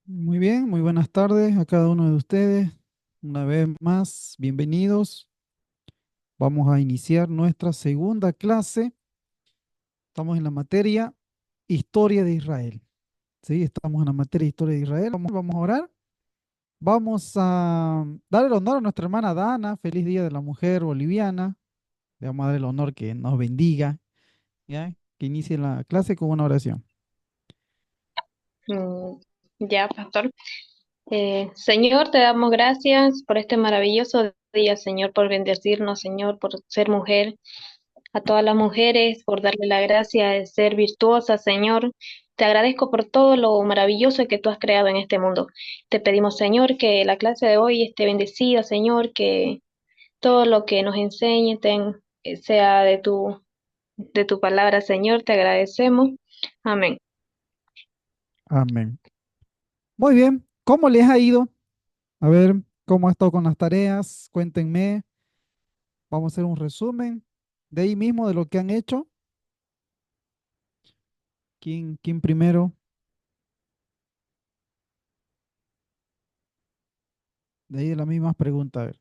Muy bien, muy buenas tardes a cada uno de ustedes. Una vez más, bienvenidos. Vamos a iniciar nuestra segunda clase. Estamos en la materia Historia de Israel. Sí, estamos en la materia Historia de Israel. Vamos a orar. Vamos a dar el honor a nuestra hermana Dana. Feliz Día de la Mujer Boliviana. Le vamos a dar el honor que nos bendiga, ¿ya? Que inicie la clase con una oración. Mm, Ya, pastor. Señor, te damos gracias por este maravilloso día, Señor, por bendecirnos, Señor, por ser mujer, a todas las mujeres, por darle la gracia de ser virtuosa, Señor. Te agradezco por todo lo maravilloso que tú has creado en este mundo. Te pedimos, Señor, que la clase de hoy esté bendecida, Señor, que todo lo que nos enseñe sea de tu palabra, Señor. Te agradecemos. Amén. Amén. Muy bien. ¿Cómo les ha ido? A ver, ¿cómo ha estado con las tareas? Cuéntenme. Vamos a hacer un resumen de ahí mismo de lo que han hecho. ¿Quién primero? De ahí de las mismas preguntas. A ver.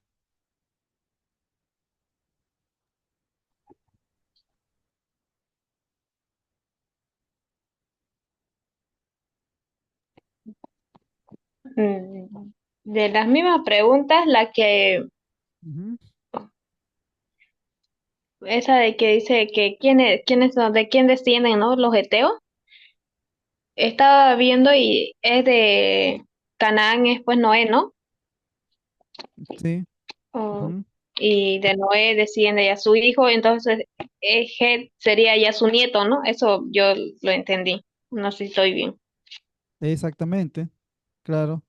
De las mismas preguntas, Ujú. esa de que dice que quiénes son, de quién descienden, ¿no? Los eteos. Estaba viendo y es de Canaán, es pues Noé, ¿no? Sí. Oh, Ujú. y de Noé desciende ya su hijo, entonces Het sería ya su nieto, ¿no? Eso yo lo entendí. No sé si estoy bien. Exactamente. Claro.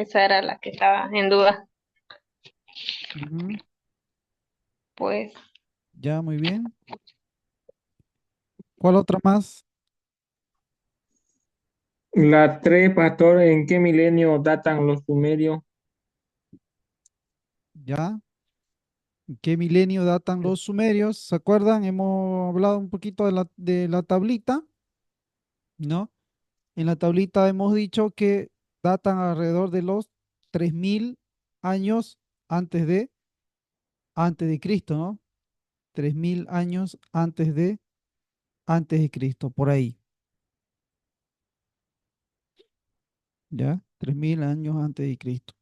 Esa era la que estaba en duda. Ujú. Pues Ya, muy bien. ¿Cuál otra más? La 3, pastor, ¿en qué milenio datan los sumerios? Ya. ¿En qué milenio datan los sumerios? ¿Se acuerdan? Hemos hablado un poquito de la tablita, ¿no? En la tablita hemos dicho que datan alrededor de los 3000 años antes antes de Cristo, ¿no? 3000 años antes de Cristo, por ahí, ¿ya? 3000 años antes de Cristo.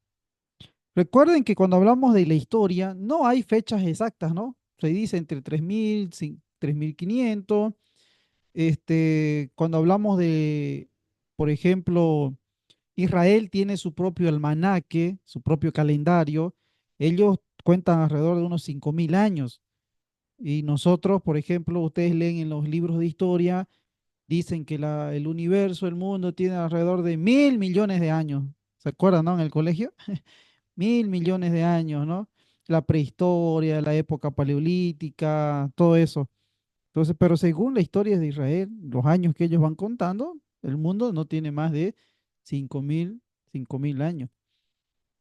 Recuerden que cuando hablamos de la historia no hay fechas exactas, ¿no? Se dice entre 3000, 3500. Cuando hablamos de, por ejemplo, Israel tiene su propio almanaque, su propio calendario. Ellos cuentan alrededor de unos 5000 años. Y nosotros, por ejemplo, ustedes leen en los libros de historia, dicen que el universo, el mundo tiene alrededor de 1000 millones de años. ¿Se acuerdan, no? En el colegio, 1000 millones de años, ¿no? La prehistoria, la época paleolítica, todo eso. Entonces, pero según la historia de Israel, los años que ellos van contando, el mundo no tiene más de 5000, 5000 años.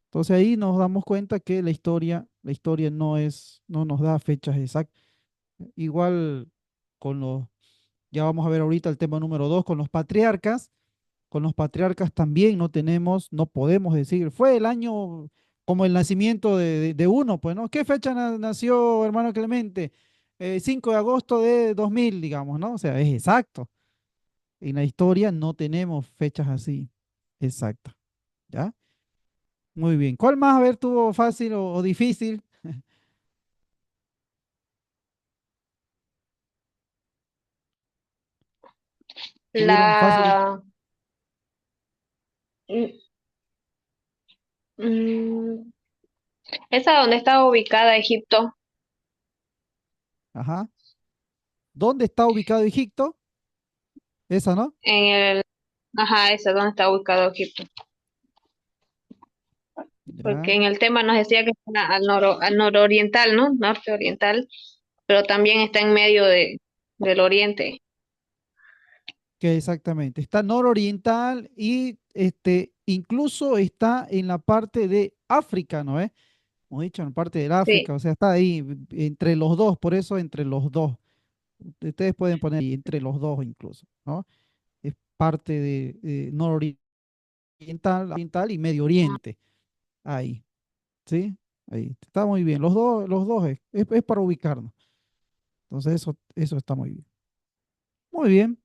Entonces ahí nos damos cuenta que la historia no nos da fechas exactas. Igual con los, ya vamos a ver ahorita el tema número 2, con los patriarcas también no tenemos, no podemos decir, fue el año como el nacimiento de uno, pues, ¿no? ¿Qué fecha nació hermano Clemente? 5 de agosto de 2000, digamos, ¿no? O sea, es exacto. En la historia no tenemos fechas así exactas, ¿ya? Muy bien. ¿Cuál más, a ver, tuvo fácil o difícil? ¿Tuvieron fácil? la mm, mm, esa donde estaba ubicada Egipto, Ajá. ¿Dónde está ubicado Egipto? Esa, ¿no? en el, ajá, esa donde está ubicado Egipto. Ya. Porque en el tema nos decía que está al nororiental, ¿no? Norte oriental, pero también está en medio del oriente. Que exactamente. Está nororiental y incluso está en la parte de África, ¿no es? Hemos dicho en la parte del Sí, África, o sea, está ahí entre los dos, por eso entre los dos. Ustedes pueden poner ahí entre los dos incluso, ¿no? Es parte de nororiental oriental y Medio Oriente. Ahí, ¿sí? Ahí, está muy bien. Los dos es para ubicarnos. Entonces eso está muy bien. Muy bien.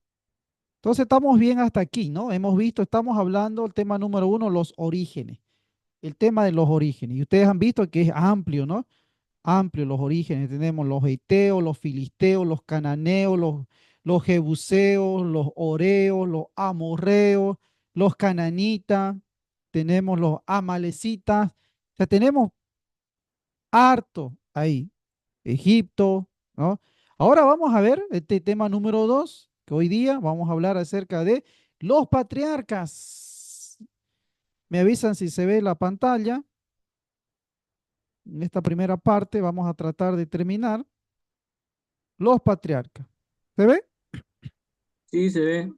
Entonces estamos bien hasta aquí, ¿no? Hemos visto, estamos hablando, el tema número uno, los orígenes. El tema de los orígenes. Y ustedes han visto que es amplio, ¿no? Amplio los orígenes. Tenemos los heteos, los filisteos, los cananeos, los jebuseos, los oreos, los amorreos, los cananitas, tenemos los amalecitas. O sea, tenemos harto ahí. Egipto, ¿no? Ahora vamos a ver este tema número dos, que hoy día vamos a hablar acerca de los patriarcas. Me avisan si se ve la pantalla. En esta primera parte vamos a tratar de terminar los patriarcas. ¿Se ve? Sí, se ve.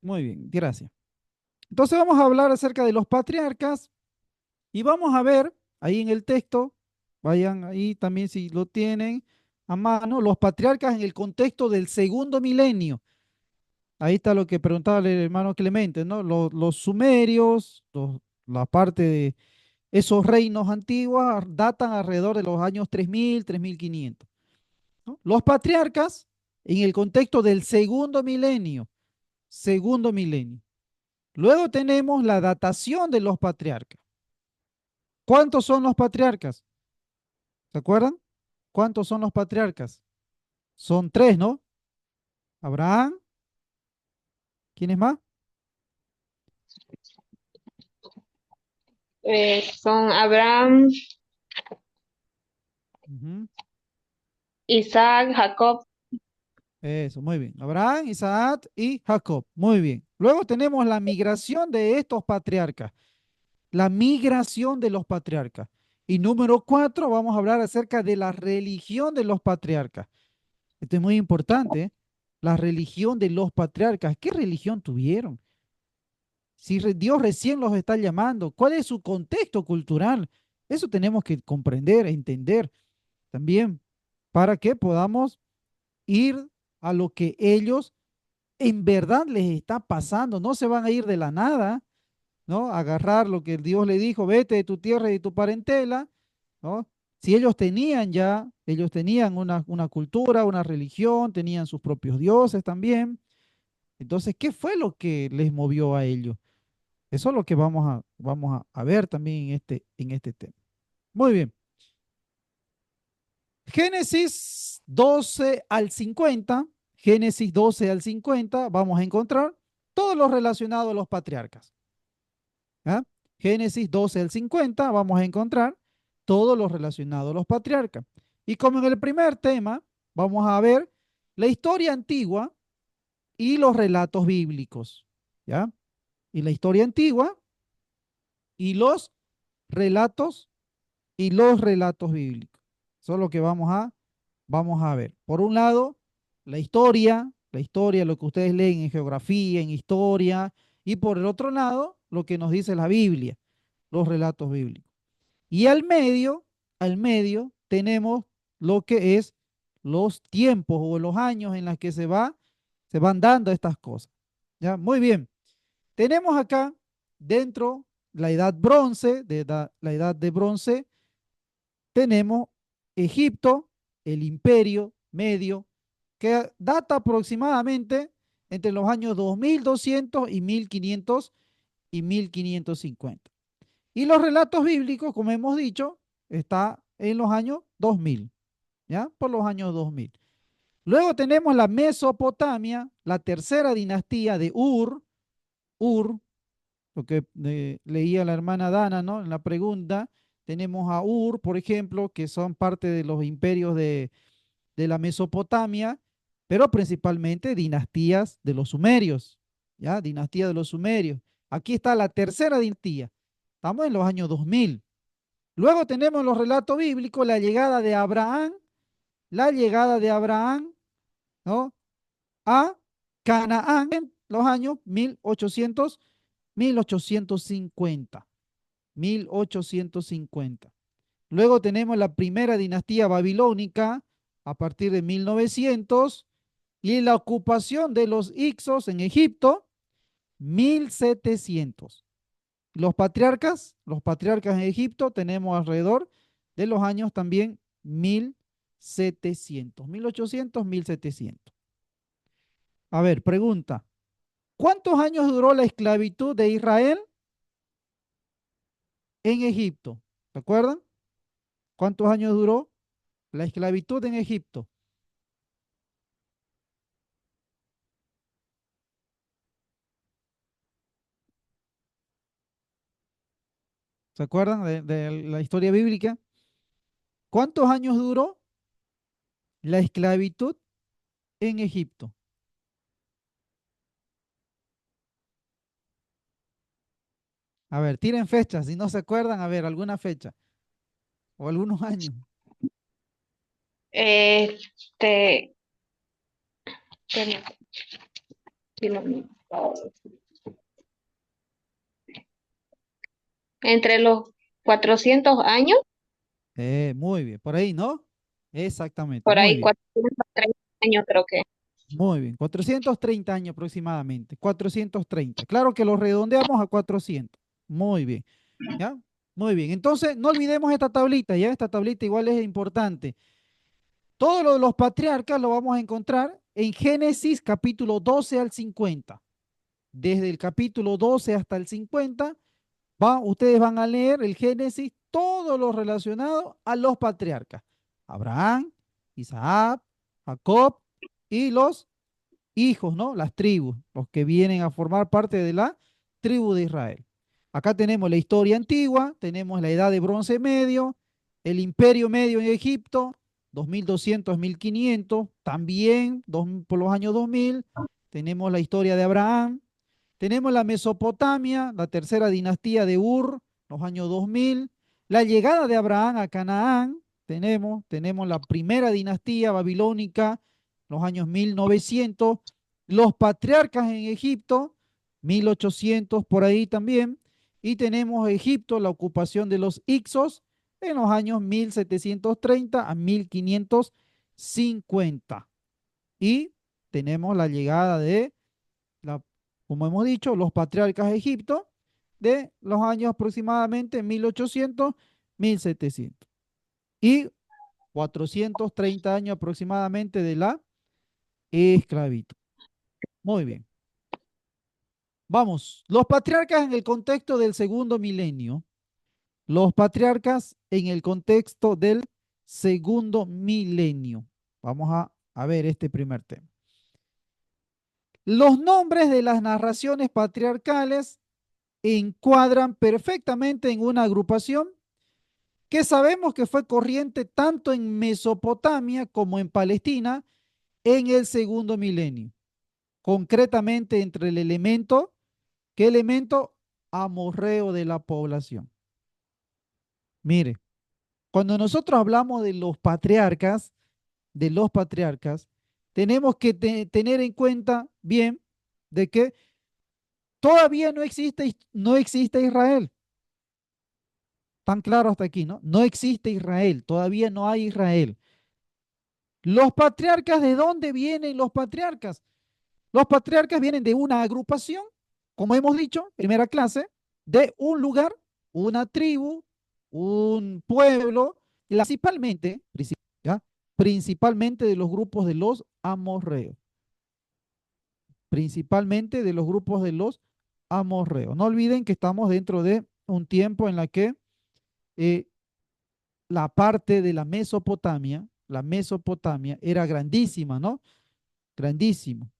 Muy bien, gracias. Entonces vamos a hablar acerca de los patriarcas y vamos a ver ahí en el texto, vayan ahí también si lo tienen a mano, los patriarcas en el contexto del segundo milenio. Ahí está lo que preguntaba el hermano Clemente, ¿no? Los sumerios, la parte de esos reinos antiguos datan alrededor de los años 3000, 3500, ¿no? Los patriarcas en el contexto del segundo milenio, segundo milenio. Luego tenemos la datación de los patriarcas. ¿Cuántos son los patriarcas? ¿Se acuerdan? ¿Cuántos son los patriarcas? Son tres, ¿no? Abraham, ¿quién es más? Son Abraham, Ujú. Isaac, Jacob. Eso, muy bien. Abraham, Isaac y Jacob. Muy bien. Luego tenemos la migración de estos patriarcas. La migración de los patriarcas. Y número cuatro, vamos a hablar acerca de la religión de los patriarcas. Esto es muy importante, ¿eh? La religión de los patriarcas. ¿Qué religión tuvieron? Si Dios recién los está llamando, ¿cuál es su contexto cultural? Eso tenemos que comprender, entender también para que podamos ir a lo que ellos en verdad les está pasando. No se van a ir de la nada, ¿no? Agarrar lo que Dios le dijo, vete de tu tierra y de tu parentela, ¿no? Si ellos tenían ya, ellos tenían una cultura, una religión, tenían sus propios dioses también. Entonces, ¿qué fue lo que les movió a ellos? Eso es lo que vamos a ver también en este tema. Muy bien. Génesis 12 al 50, Génesis 12 al 50, vamos a encontrar todo lo relacionado a los patriarcas. ¿Ah? Génesis 12 al 50, vamos a encontrar todo lo relacionado a los patriarcas. Y como en el primer tema, vamos a ver la historia antigua y los relatos bíblicos. ¿Ya? Y la historia antigua y relatos los relatos bíblicos. Eso es lo que vamos a ver. Por un lado, la historia, lo que ustedes leen en geografía, en historia, y por el otro lado, lo que nos dice la Biblia, los relatos bíblicos. Y al medio, tenemos lo que es los tiempos o los años en los que se van dando estas cosas. ¿Ya? Muy bien. Tenemos acá dentro la edad bronce, la edad de bronce, tenemos Egipto, el imperio medio, que data aproximadamente entre los años 2200 y 1500 y 1550. Y los relatos bíblicos, como hemos dicho, está en los años 2000, ¿ya? Por los años 2000. Luego tenemos la Mesopotamia, la tercera dinastía de Ur, lo que leía la hermana Dana, ¿no? En la pregunta, tenemos a Ur, por ejemplo, que son parte de los imperios de la Mesopotamia, pero principalmente dinastías de los sumerios, ¿ya? Dinastía de los sumerios. Aquí está la tercera dinastía. Estamos en los años 2000. Luego tenemos los relatos bíblicos, la llegada de Abraham, ¿no? A Canaán en los años 1800, 1850. 1850. Luego tenemos la primera dinastía babilónica a partir de 1900 Y la ocupación de los Ixos en Egipto, 1700. Los patriarcas en Egipto tenemos alrededor de los años también 1700, 1800, 1700. A ver, pregunta. ¿Cuántos años duró la esclavitud de Israel en Egipto? ¿Se acuerdan? ¿Cuántos años duró la esclavitud en Egipto? ¿Se acuerdan de la historia bíblica? ¿Cuántos años duró la esclavitud en Egipto? A ver, tiren fechas, si no se acuerdan, a ver, alguna fecha o algunos años. Este, entre los 400 años, Muy bien, por ahí, ¿no? Exactamente, por muy ahí bien, 430 años creo que. muy bien. 430 años aproximadamente, 430. Claro que lo redondeamos a 400. Muy bien, ¿ya? Muy bien. Entonces, no olvidemos esta tablita, ¿ya? Esta tablita igual es importante. Todo lo de los patriarcas lo vamos a encontrar en Génesis capítulo 12 al 50. Desde el capítulo 12 hasta el 50, ustedes van a leer el Génesis, todo lo relacionado a los patriarcas. Abraham, Isaac, Jacob y los hijos, ¿no? Las tribus, los que vienen a formar parte de la tribu de Israel. Acá tenemos la historia antigua, tenemos la edad de bronce medio, el imperio medio en Egipto, 2200, 1500, también por los años 2000, tenemos la historia de Abraham, tenemos la Mesopotamia, la tercera dinastía de Ur, los años 2000, la llegada de Abraham a Canaán, tenemos la primera dinastía babilónica, los años 1900, los patriarcas en Egipto, 1800 por ahí también, y tenemos Egipto, la ocupación de los Ixos en los años 1730 a 1550. Y tenemos la llegada de la, como hemos dicho, los patriarcas de Egipto de los años aproximadamente 1800, 1700 y 430 años aproximadamente de la esclavitud. Muy bien. Vamos, los patriarcas en el contexto del segundo milenio. Los patriarcas en el contexto del segundo milenio. Vamos a ver este primer tema. Los nombres de las narraciones patriarcales encuadran perfectamente en una agrupación que sabemos que fue corriente tanto en Mesopotamia como en Palestina en el segundo milenio, concretamente entre el elemento, ¿qué elemento? Amorreo de la población. Mire, cuando nosotros hablamos de los patriarcas, tenemos que tener en cuenta bien de que todavía no existe Israel. Tan claro hasta aquí, ¿no? No existe Israel, todavía no hay Israel. Los patriarcas, ¿de dónde vienen los patriarcas? Los patriarcas vienen de una agrupación, como hemos dicho, primera clase, de un lugar, una tribu, un pueblo, principalmente, ¿ya? Principalmente de los grupos de los amorreos, principalmente de los grupos de los amorreos. No olviden que estamos dentro de un tiempo en la que eh, la parte de la Mesopotamia era grandísima, ¿no? Grandísimo,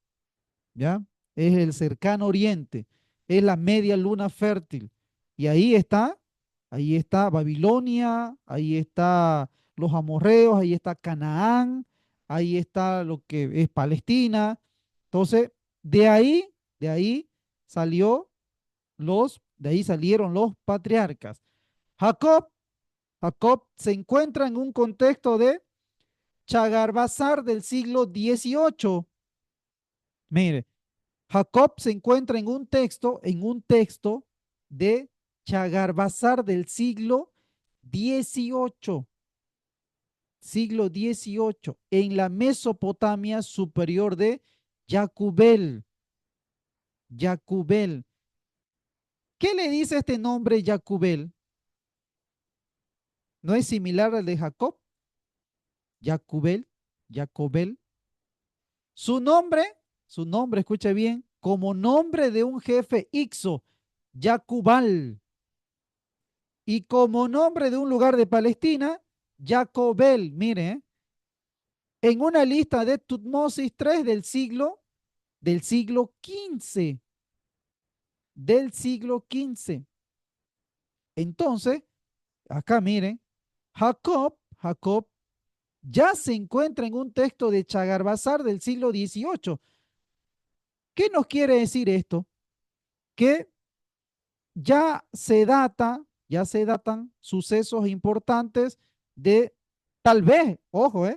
¿ya? Es el cercano oriente, es la media luna fértil. Y ahí está Babilonia, ahí está los amorreos, ahí está Canaán, ahí está lo que es Palestina. Entonces, de ahí, de ahí de ahí salieron los patriarcas. Jacob Jacob se encuentra en un contexto de Chagarbazar del siglo XVIII. Mire, Jacob se encuentra en un texto de Chagarbazar del siglo XVIII. siglo XVIII, en la Mesopotamia superior de Yacubel. Yacubel. ¿Qué le dice este nombre Yacubel? ¿No es similar al de Jacob? Yacubel, Jacobel. Su nombre, escuche bien, como nombre de un jefe Ixo, Yacubal. Y como nombre de un lugar de Palestina, Jacobel. Mire, en una lista de Tutmosis III del siglo XV, del siglo XV. Entonces, acá miren, Jacob ya se encuentra en un texto de Chagarbazar del siglo XVIII. ¿Qué nos quiere decir esto? Que ya se datan sucesos importantes de tal vez, ojo,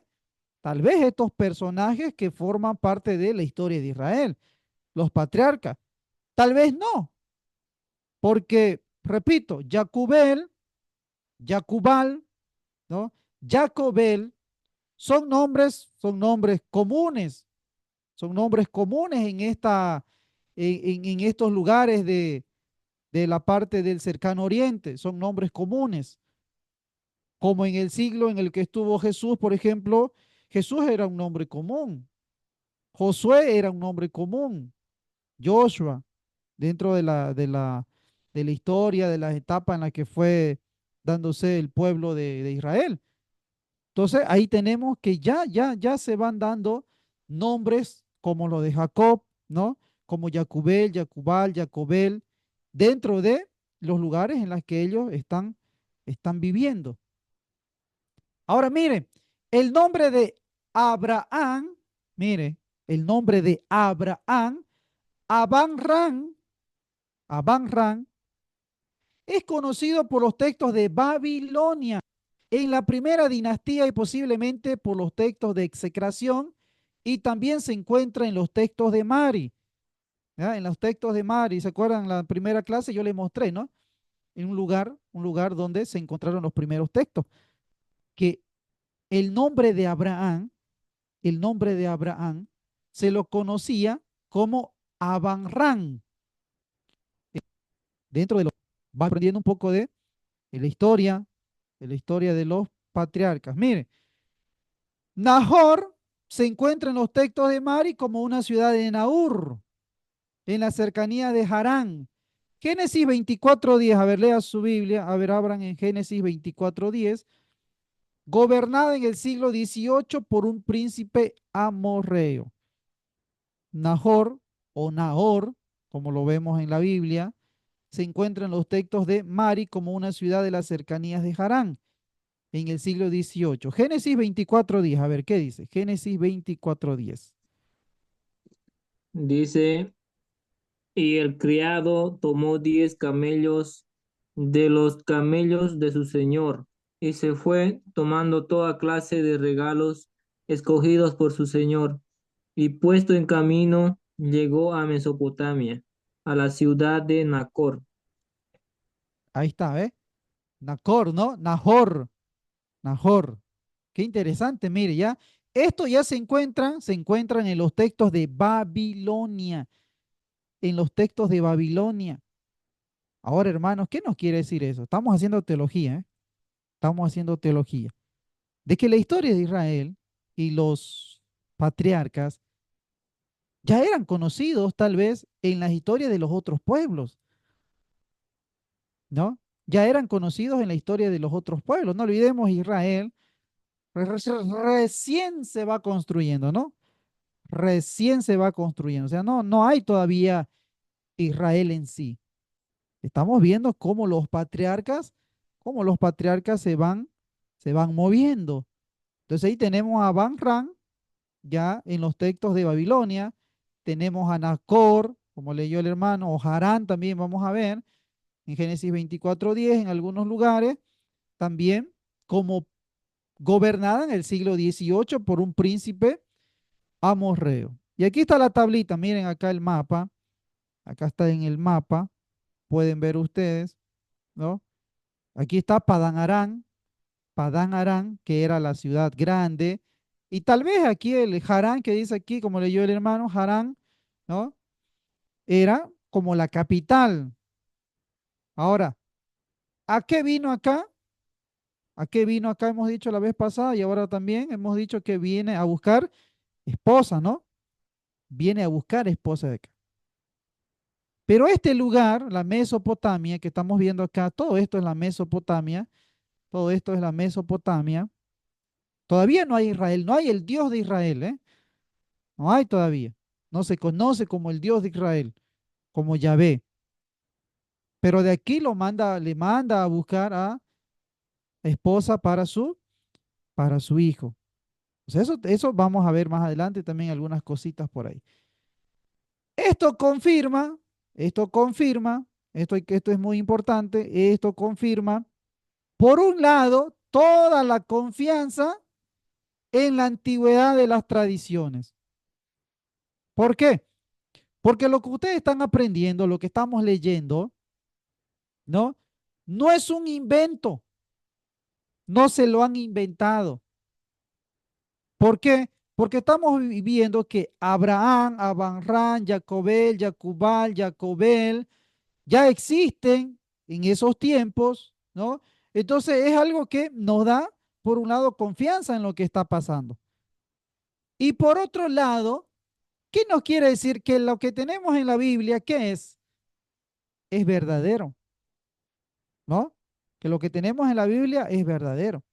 tal vez estos personajes que forman parte de la historia de Israel, los patriarcas, tal vez no, porque, repito, Jacubal, ¿no? Jacobel, son nombres comunes, son nombres comunes en estos lugares de la parte del cercano oriente, son nombres comunes, como en el siglo en el que estuvo Jesús, por ejemplo, Jesús era un nombre común, Josué era un nombre común, Joshua, dentro de la historia, de las etapas en las que fue dándose el pueblo de Israel. Entonces ahí tenemos que ya se van dando nombres como lo de Jacob, ¿no? Como Jacubel, Jacubal, Jacobel, dentro de los lugares en los que ellos están viviendo. Ahora mire, el nombre de Abraham, mire, el nombre de Abraham, Abanran, Abanran, es conocido por los textos de Babilonia en la primera dinastía y posiblemente por los textos de execración, y también se encuentra en los textos de Mari, ¿ya? En los textos de Mari, ¿se acuerdan? En la primera clase yo le mostré, ¿no? En un lugar donde se encontraron los primeros textos, que el nombre de Abraham, el nombre de Abraham, se lo conocía como Abanran. Dentro de lo va aprendiendo un poco de la historia, de la historia de los patriarcas. Mire, Nahor se encuentra en los textos de Mari como una ciudad de Naur, en la cercanía de Harán. Génesis 24:10, a ver, lea su Biblia, a ver, abran en Génesis 24:10, gobernada en el siglo XVIII por un príncipe amorreo. Nahor o Nahor, como lo vemos en la Biblia, se encuentra en los textos de Mari como una ciudad de las cercanías de Harán en el siglo XVIII. Génesis 24:10, a ver, ¿qué dice? Génesis 24:10. Dice, y el criado tomó 10 camellos de los camellos de su señor y se fue tomando toda clase de regalos escogidos por su señor y puesto en camino llegó a Mesopotamia, a la ciudad de Nacor. Ahí está, ¿eh? Nacor, ¿no? Nahor. Qué interesante, mire, ya. Esto ya se encuentran en los textos de Babilonia, en los textos de Babilonia. Ahora, hermanos, ¿qué nos quiere decir eso? Estamos haciendo teología, ¿eh? Estamos haciendo teología. De que la historia de Israel y los patriarcas ya eran conocidos tal vez en las historias de los otros pueblos, ¿no? Ya eran conocidos en la historia de los otros pueblos. No olvidemos, Israel recién se va construyendo, ¿no? Recién se va construyendo. O sea, no hay todavía Israel en sí. Estamos viendo cómo los patriarcas se van moviendo. Entonces ahí tenemos a Banran, ya en los textos de Babilonia, tenemos a Nacor, como leyó el hermano, o Harán también vamos a ver, en Génesis 24:10, en algunos lugares, también como gobernada en el siglo XVIII por un príncipe amorreo. Y aquí está la tablita, miren acá el mapa, acá está en el mapa, pueden ver ustedes, ¿no? Aquí está Padan Aram, Padán Aram, que era la ciudad grande, y tal vez aquí el Harán, que dice aquí, como leyó el hermano, Harán, ¿no? Era como la capital. Ahora, ¿a qué vino acá? ¿A qué vino acá? Hemos dicho la vez pasada y ahora también hemos dicho que viene a buscar esposa, ¿no? Viene a buscar esposa de acá. Pero este lugar, la Mesopotamia, que estamos viendo acá, todo esto es la Mesopotamia, todo esto es la Mesopotamia. Todavía no hay Israel, no hay el Dios de Israel, ¿eh? No hay todavía. No se conoce como el Dios de Israel, como Yahvé. Pero de aquí le manda a buscar a esposa para su hijo. O sea, eso vamos a ver más adelante también algunas cositas por ahí. Esto confirma, esto confirma, esto es muy importante, esto confirma, por un lado, toda la confianza en la antigüedad de las tradiciones. ¿Por qué? Porque lo que ustedes están aprendiendo, lo que estamos leyendo, ¿no? No es un invento, no se lo han inventado. ¿Por qué? Porque estamos viendo que Abraham, Abraham, Jacobel, Jacubal, Jacobel, ya existen en esos tiempos, ¿no? Entonces es algo que nos da, por un lado, confianza en lo que está pasando. Y por otro lado, ¿qué nos quiere decir? Que lo que tenemos en la Biblia, ¿qué es? Es verdadero, ¿no? Que lo que tenemos en la Biblia es verdadero.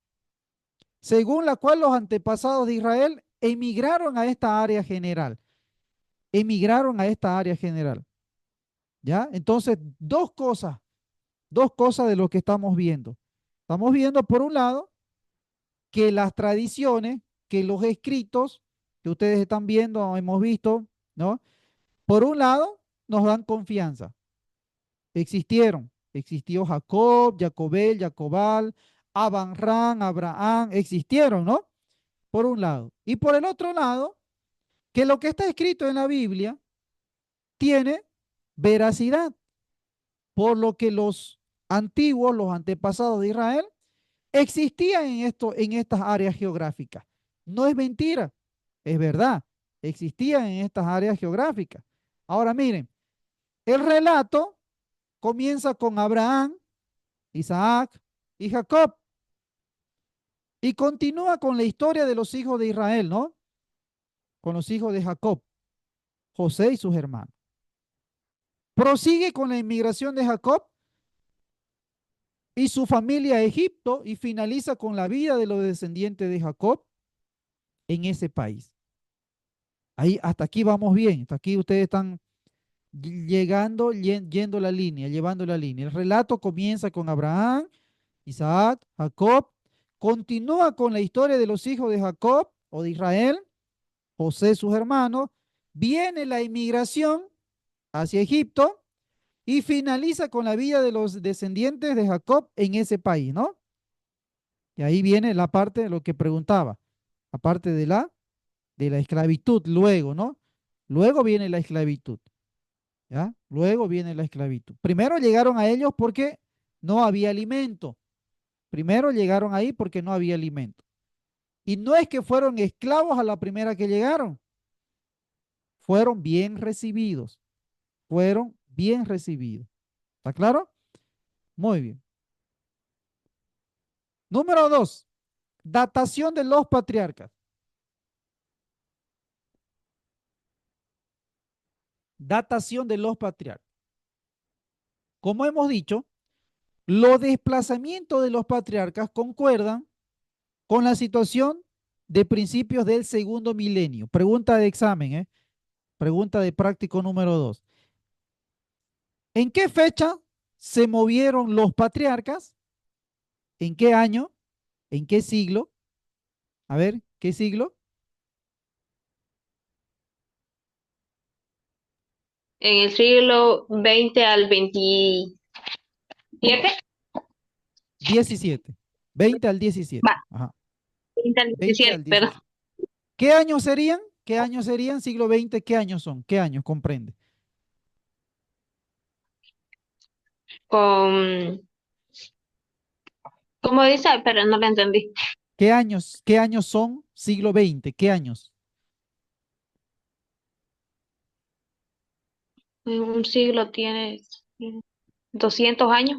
Según la cual los antepasados de Israel emigraron a esta área general. Emigraron a esta área general. ¿Ya? Entonces, dos cosas de lo que estamos viendo. Estamos viendo, por un lado, que las tradiciones, que los escritos que ustedes están viendo, hemos visto, ¿no? Por un lado, nos dan confianza. Existieron. Existió Jacob, Jacobel, Jacobal, Abraham, Abraham, existieron, ¿no? Por un lado. Y por el otro lado, que lo que está escrito en la Biblia tiene veracidad, por lo que los antiguos, los antepasados de Israel, existían en estas áreas geográficas. No es mentira, es verdad, existían en estas áreas geográficas. Ahora miren, el relato comienza con Abraham, Isaac y Jacob y continúa con la historia de los hijos de Israel, ¿no? Con los hijos de Jacob, José y sus hermanos. Prosigue con la inmigración de Jacob y su familia a Egipto y finaliza con la vida de los descendientes de Jacob en ese país. Ahí, hasta aquí vamos bien, hasta aquí ustedes están llegando, yendo la línea, llevando la línea. El relato comienza con Abraham, Isaac, Jacob, continúa con la historia de los hijos de Jacob o de Israel, José, sus hermanos, viene la inmigración hacia Egipto y finaliza con la vida de los descendientes de Jacob en ese país, ¿no? Y ahí viene la parte de lo que preguntaba, la parte de la esclavitud, luego, ¿no? Luego viene la esclavitud, ¿ya? Luego viene la esclavitud. Primero llegaron a ellos porque no había alimento. Primero llegaron ahí porque no había alimento. Y no es que fueron esclavos a la primera que llegaron, fueron bien recibidos, fueron bien recibidos. ¿Está claro? Muy bien. Número dos, datación de los patriarcas. Datación de los patriarcas. Como hemos dicho, los desplazamientos de los patriarcas concuerdan con la situación de principios del segundo milenio. Pregunta de examen, ¿eh? Pregunta de práctico número 2. ¿En qué fecha se movieron los patriarcas? ¿En qué año? ¿En qué siglo? A ver, ¿qué siglo? En el siglo XX al XXVII. 17. 20 al 17. Va, Ajá. 20 al 20 al 17, perdón. 17. ¿Qué años serían? ¿Qué años serían? Siglo XX, ¿qué años son? ¿Qué años comprende? Con ¿Cómo dice? Pero no lo entendí. Qué años son siglo XX? ¿Qué años? Un siglo tiene 200 años.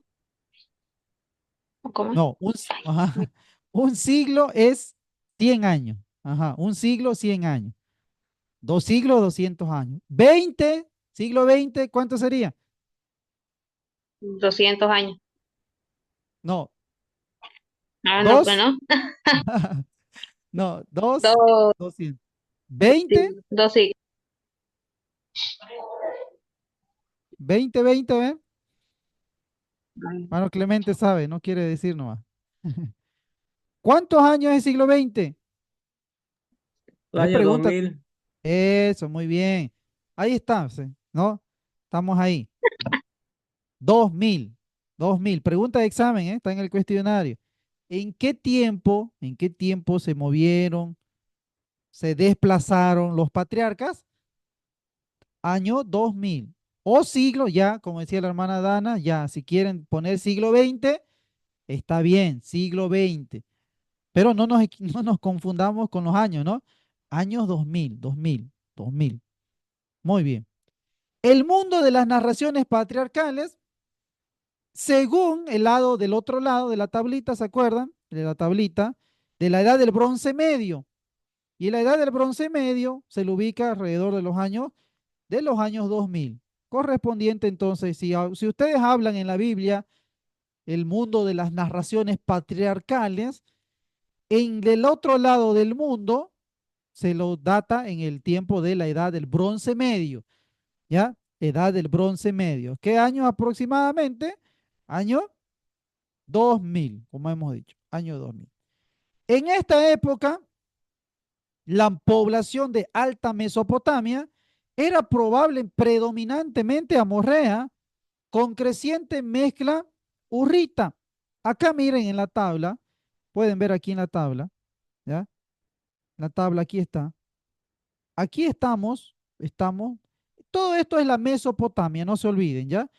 ¿O cómo? No, ajá, un siglo es 100 años. Ajá, un siglo, 100 años. 2 siglos, 200 años. 20, siglo XX, ¿cuánto sería? 200 años. No, Ah, no, pues dos, no. no, dos, Dos, 200. 20, sí, dos siglos. 20, 20, ¿eh? Mano Clemente sabe, no quiere decir nomás. ¿Cuántos años es el siglo XX? El Es año pregunta. 2000. Eso, muy bien. Ahí está, sí, ¿no? Estamos ahí. 2000, 2000. Pregunta de examen, ¿eh? Está en el cuestionario. ¿En qué tiempo se movieron, se desplazaron los patriarcas? Año 2000. O siglo, ya, como decía la hermana Dana, ya, si quieren poner siglo XX, está bien, siglo XX. Pero no nos confundamos con los años, ¿no? Años 2000, 2000, 2000. Muy bien. El mundo de las narraciones patriarcales, según el lado del otro lado de la tablita, ¿se acuerdan? De la tablita, de la edad del bronce medio. Y la edad del bronce medio se le ubica alrededor de los años 2000. Correspondiente entonces, si ustedes hablan en la Biblia, el mundo de las narraciones patriarcales, en el otro lado del mundo se lo data en el tiempo de la edad del bronce medio, ¿ya? Edad del bronce medio. ¿Qué año aproximadamente? Año 2000, como hemos dicho, año 2000. En esta época, la población de Alta Mesopotamia era probable predominantemente amorrea, con creciente mezcla urrita. Acá miren en la tabla, pueden ver aquí en la tabla, ¿ya? La tabla aquí está. Aquí estamos. Todo esto es la Mesopotamia, no se olviden, ¿ya?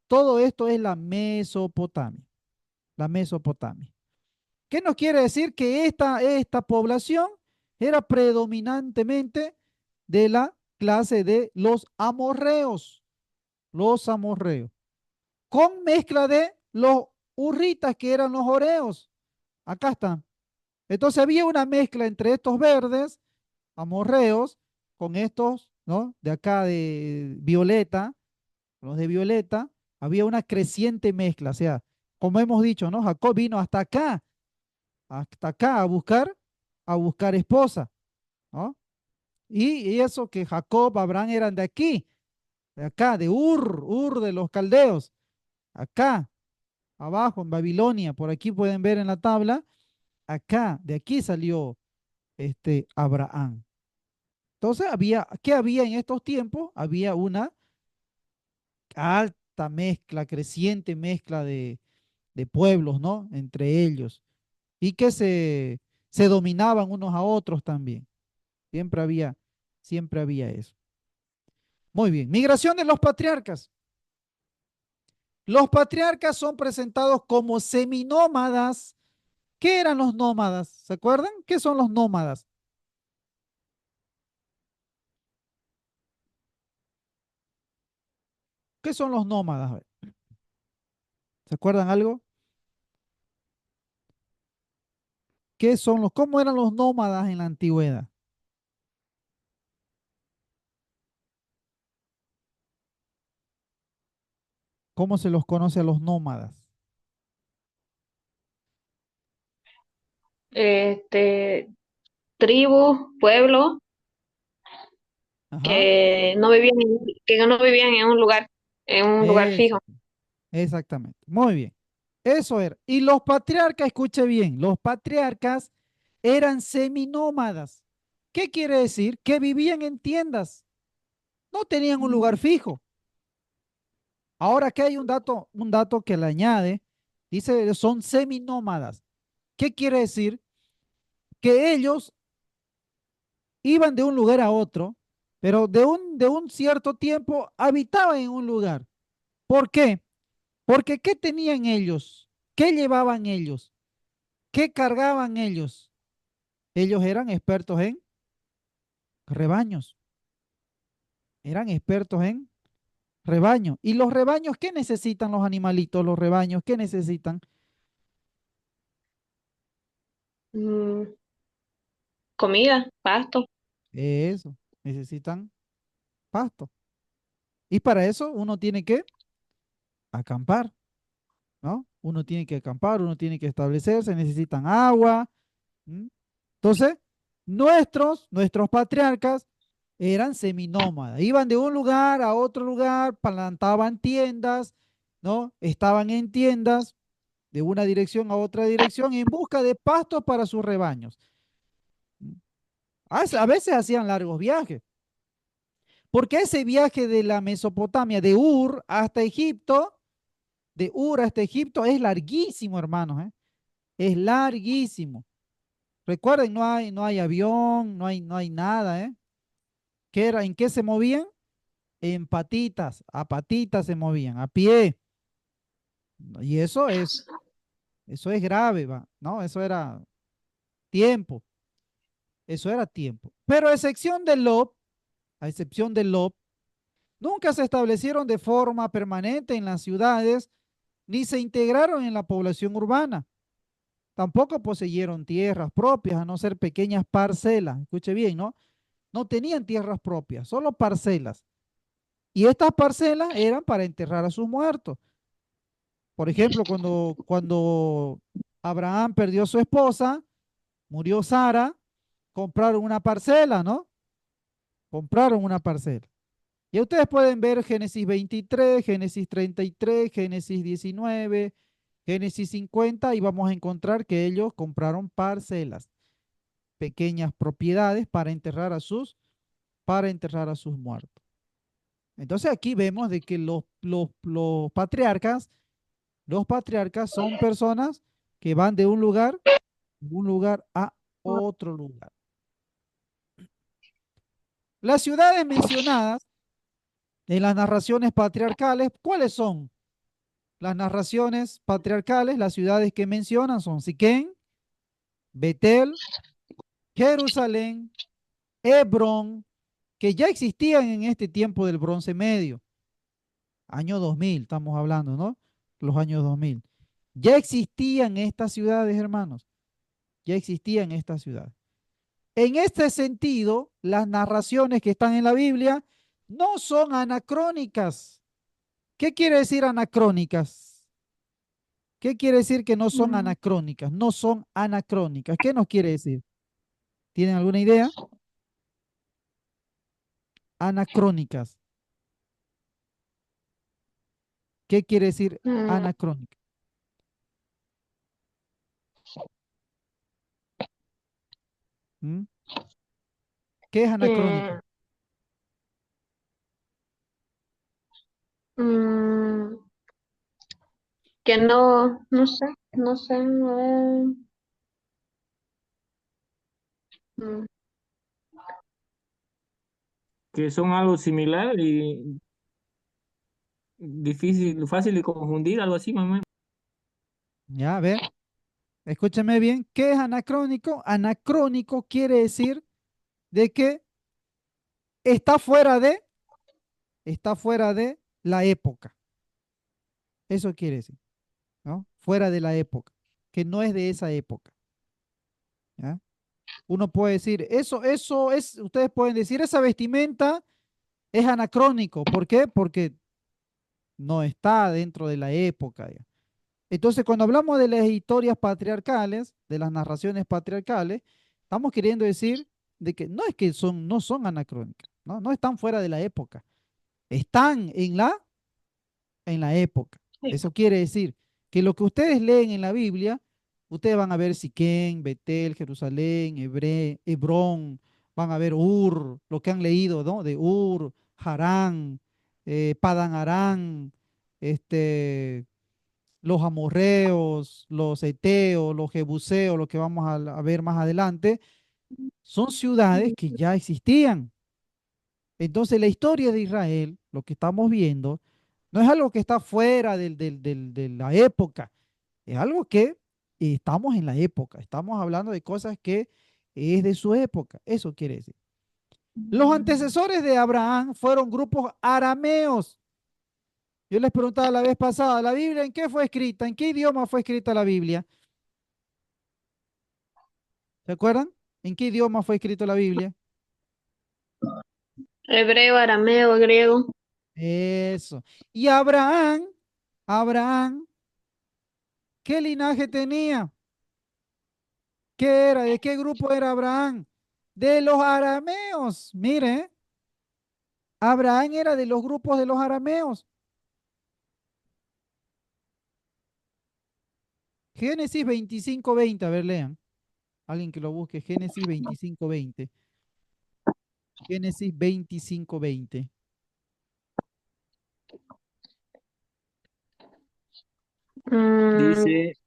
Todo esto es la Mesopotamia, la Mesopotamia. ¿Qué nos quiere decir? Que esta población era predominantemente de la clase de los amorreos, con mezcla de los urritas que eran los oreos. Acá están. Entonces había una mezcla entre estos verdes, amorreos, con estos, ¿no? De acá de violeta, los de violeta, había una creciente mezcla. O sea, como hemos dicho, ¿no? Jacob vino hasta acá a buscar esposa, ¿no? Y eso que Jacob, Abraham eran de aquí, de acá, de Ur de los caldeos, acá, abajo en Babilonia, por aquí pueden ver en la tabla, acá, de aquí salió Abraham. Entonces ¿qué había en estos tiempos? Había una alta mezcla, creciente mezcla de pueblos, ¿no? Entre ellos, y que se dominaban unos a otros también. Siempre había, siempre había eso. Muy bien. Migración de los patriarcas. Los patriarcas son presentados como seminómadas. ¿Qué eran los nómadas? ¿Se acuerdan? ¿Qué son los nómadas? ¿Qué son los nómadas? A ver, ¿se acuerdan algo? ¿Cómo eran los nómadas en la antigüedad? ¿Cómo se los conoce a los nómadas? Este, tribu, pueblo, Ajá. que no vivían en un lugar Eso, fijo. exactamente. Muy bien. Eso era. Y los patriarcas, escuche bien, los patriarcas eran seminómadas. ¿Qué quiere decir? Que vivían en tiendas, no tenían un lugar fijo. Ahora aquí hay un dato que le añade, dice, son seminómadas. ¿Qué quiere decir? Que ellos iban de un lugar a otro, pero de un cierto tiempo habitaban en un lugar. ¿Por qué? Porque ¿qué tenían ellos? ¿Qué llevaban ellos? ¿Qué cargaban ellos? Ellos eran expertos en rebaños, eran expertos en rebaños. ¿Y los rebaños qué necesitan los animalitos, los rebaños? ¿Qué necesitan? Mm, comida, pasto. Eso, necesitan pasto. Y para eso uno tiene que acampar, ¿no? Uno tiene que acampar, uno tiene que establecerse, necesitan agua. ¿M? Entonces, nuestros patriarcas eran seminómadas, iban de un lugar a otro lugar, plantaban tiendas, ¿no? Estaban en tiendas de una dirección a otra dirección en busca de pastos para sus rebaños. ¿M? A veces hacían largos viajes, porque ese viaje de la Mesopotamia, de Ur hasta Egipto, es larguísimo, hermanos, ¿eh? Es larguísimo. Recuerden, no hay avión, no hay nada, ¿eh? ¿Qué era? ¿En qué se movían? En patitas, a patitas se movían, a pie. Y eso es grave, va, ¿no? Tiempo, eso era tiempo. Pero a excepción de Lot, nunca se establecieron de forma permanente en las ciudades, ni se integraron en la población urbana. Tampoco poseyeron tierras propias, a no ser pequeñas parcelas. Escuche bien, ¿no? No tenían tierras propias, solo parcelas. Y estas parcelas eran para enterrar a sus muertos. Por ejemplo, cuando Abraham perdió a su esposa, murió Sara, compraron una parcela, ¿no? Compraron una parcela. Y ustedes pueden ver Génesis 23, Génesis 33, Génesis 19, Génesis 50 y vamos a encontrar que ellos compraron parcelas, pequeñas propiedades para enterrar a sus muertos. Entonces aquí vemos de que los patriarcas son personas que van de un lugar a otro lugar. Las ciudades mencionadas en las narraciones patriarcales, ¿cuáles son? Las narraciones patriarcales, las ciudades que mencionan son Siquén, Betel, Jerusalén, Hebrón, que ya existían en este tiempo del Bronce Medio, año 2000, estamos hablando, ¿no? Los años 2000. Ya existían estas ciudades, hermanos, ya existían estas ciudades. En este sentido, las narraciones que están en la Biblia no son anacrónicas. ¿Qué quiere decir anacrónicas? ¿Qué quiere decir que no son Mm, anacrónicas? No son anacrónicas. ¿Qué nos quiere decir? ¿Tienen alguna idea? Anacrónicas. ¿Qué quiere decir mm, anacrónica? ¿Mm? ¿Qué es anacrónico? que, mm, que no, no sé, a ver, mm, Que son algo similar y difícil, fácil de confundir, algo así, mamá. Ya, a ver, escúchame bien. ¿Qué es anacrónico? Anacrónico quiere decir de que está fuera de, está fuera de la época. Eso quiere decir, ¿no? Fuera de la época, que no es de esa época. ¿Ya? Uno puede decir, ustedes pueden decir, esa vestimenta es anacrónico. ¿Por qué? Porque no está dentro de la época. ¿Ya? Entonces, cuando hablamos de las historias patriarcales, de las narraciones patriarcales, estamos queriendo decir de que no es que no son anacrónicas, ¿no? No están fuera de la época, están en la época. sí, Eso quiere decir que lo que ustedes leen en la Biblia, ustedes van a ver Siquén, Betel, Jerusalén, Hebrón, van a ver Ur, lo que han leído, ¿no? De Ur, Harán, Padan Aram, los amorreos, los eteos, los jebuseos, lo que vamos a ver más adelante, son ciudades que ya existían. Entonces, la historia de Israel, lo que estamos viendo, no es algo que está fuera de la época, es algo que, ¿no? Es algo que ya existía. Entonces, la historia de Israel, lo que estamos viendo, no es algo que está fuera de la época, es algo que ya existía. Entonces, la historia de Israel, lo que estamos viendo, no es algo que está fuera del, del, del, de la época, es algo que ya existía. estamos en la época, estamos hablando de cosas que es de su época, eso quiere decir. Los antecesores de Abraham fueron grupos arameos. Yo les preguntaba la vez pasada, ¿la Biblia en qué fue escrita? ¿En qué idioma fue escrita la Biblia? ¿Se acuerdan? ¿En qué idioma fue escrita la Biblia? Hebreo, arameo, griego. Eso. Y Abraham, ¿qué linaje tenía? ¿Qué era? ¿De qué grupo era Abraham? De los arameos. Mire, Abraham era de los grupos de los arameos. Génesis 25:20, a ver, lean. Alguien que lo busque, Génesis 25:20. Génesis 25:20. Mm, Dice,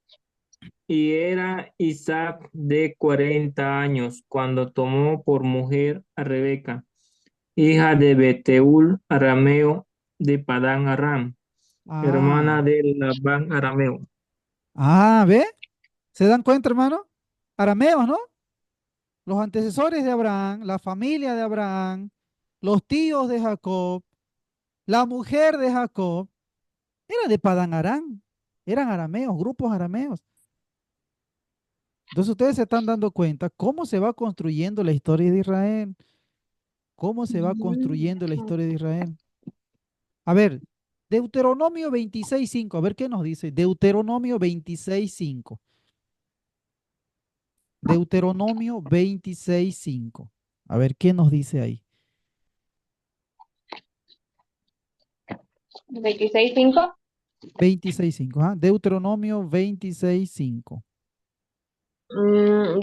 y era Isaac de 40 años cuando tomó por mujer a Rebeca, hija de Beteul arameo de Padán Aram, Ah, hermana de Labán arameo. ¿ve? ¿Se dan cuenta, hermano? Arameos, ¿no? Los antecesores de Abraham, la familia de Abraham, los tíos de Jacob, la mujer de Jacob, era de Padán Aram. Eran arameos, grupos arameos. Entonces ustedes se están dando cuenta cómo se va construyendo la historia de Israel. Cómo se va construyendo la historia de Israel. A ver, Deuteronomio 26:5. A ver qué nos dice. Deuteronomio 26:5. Deuteronomio 26:5. A ver qué nos dice ahí. 26:5. 26:5. Deuteronomio 26:5.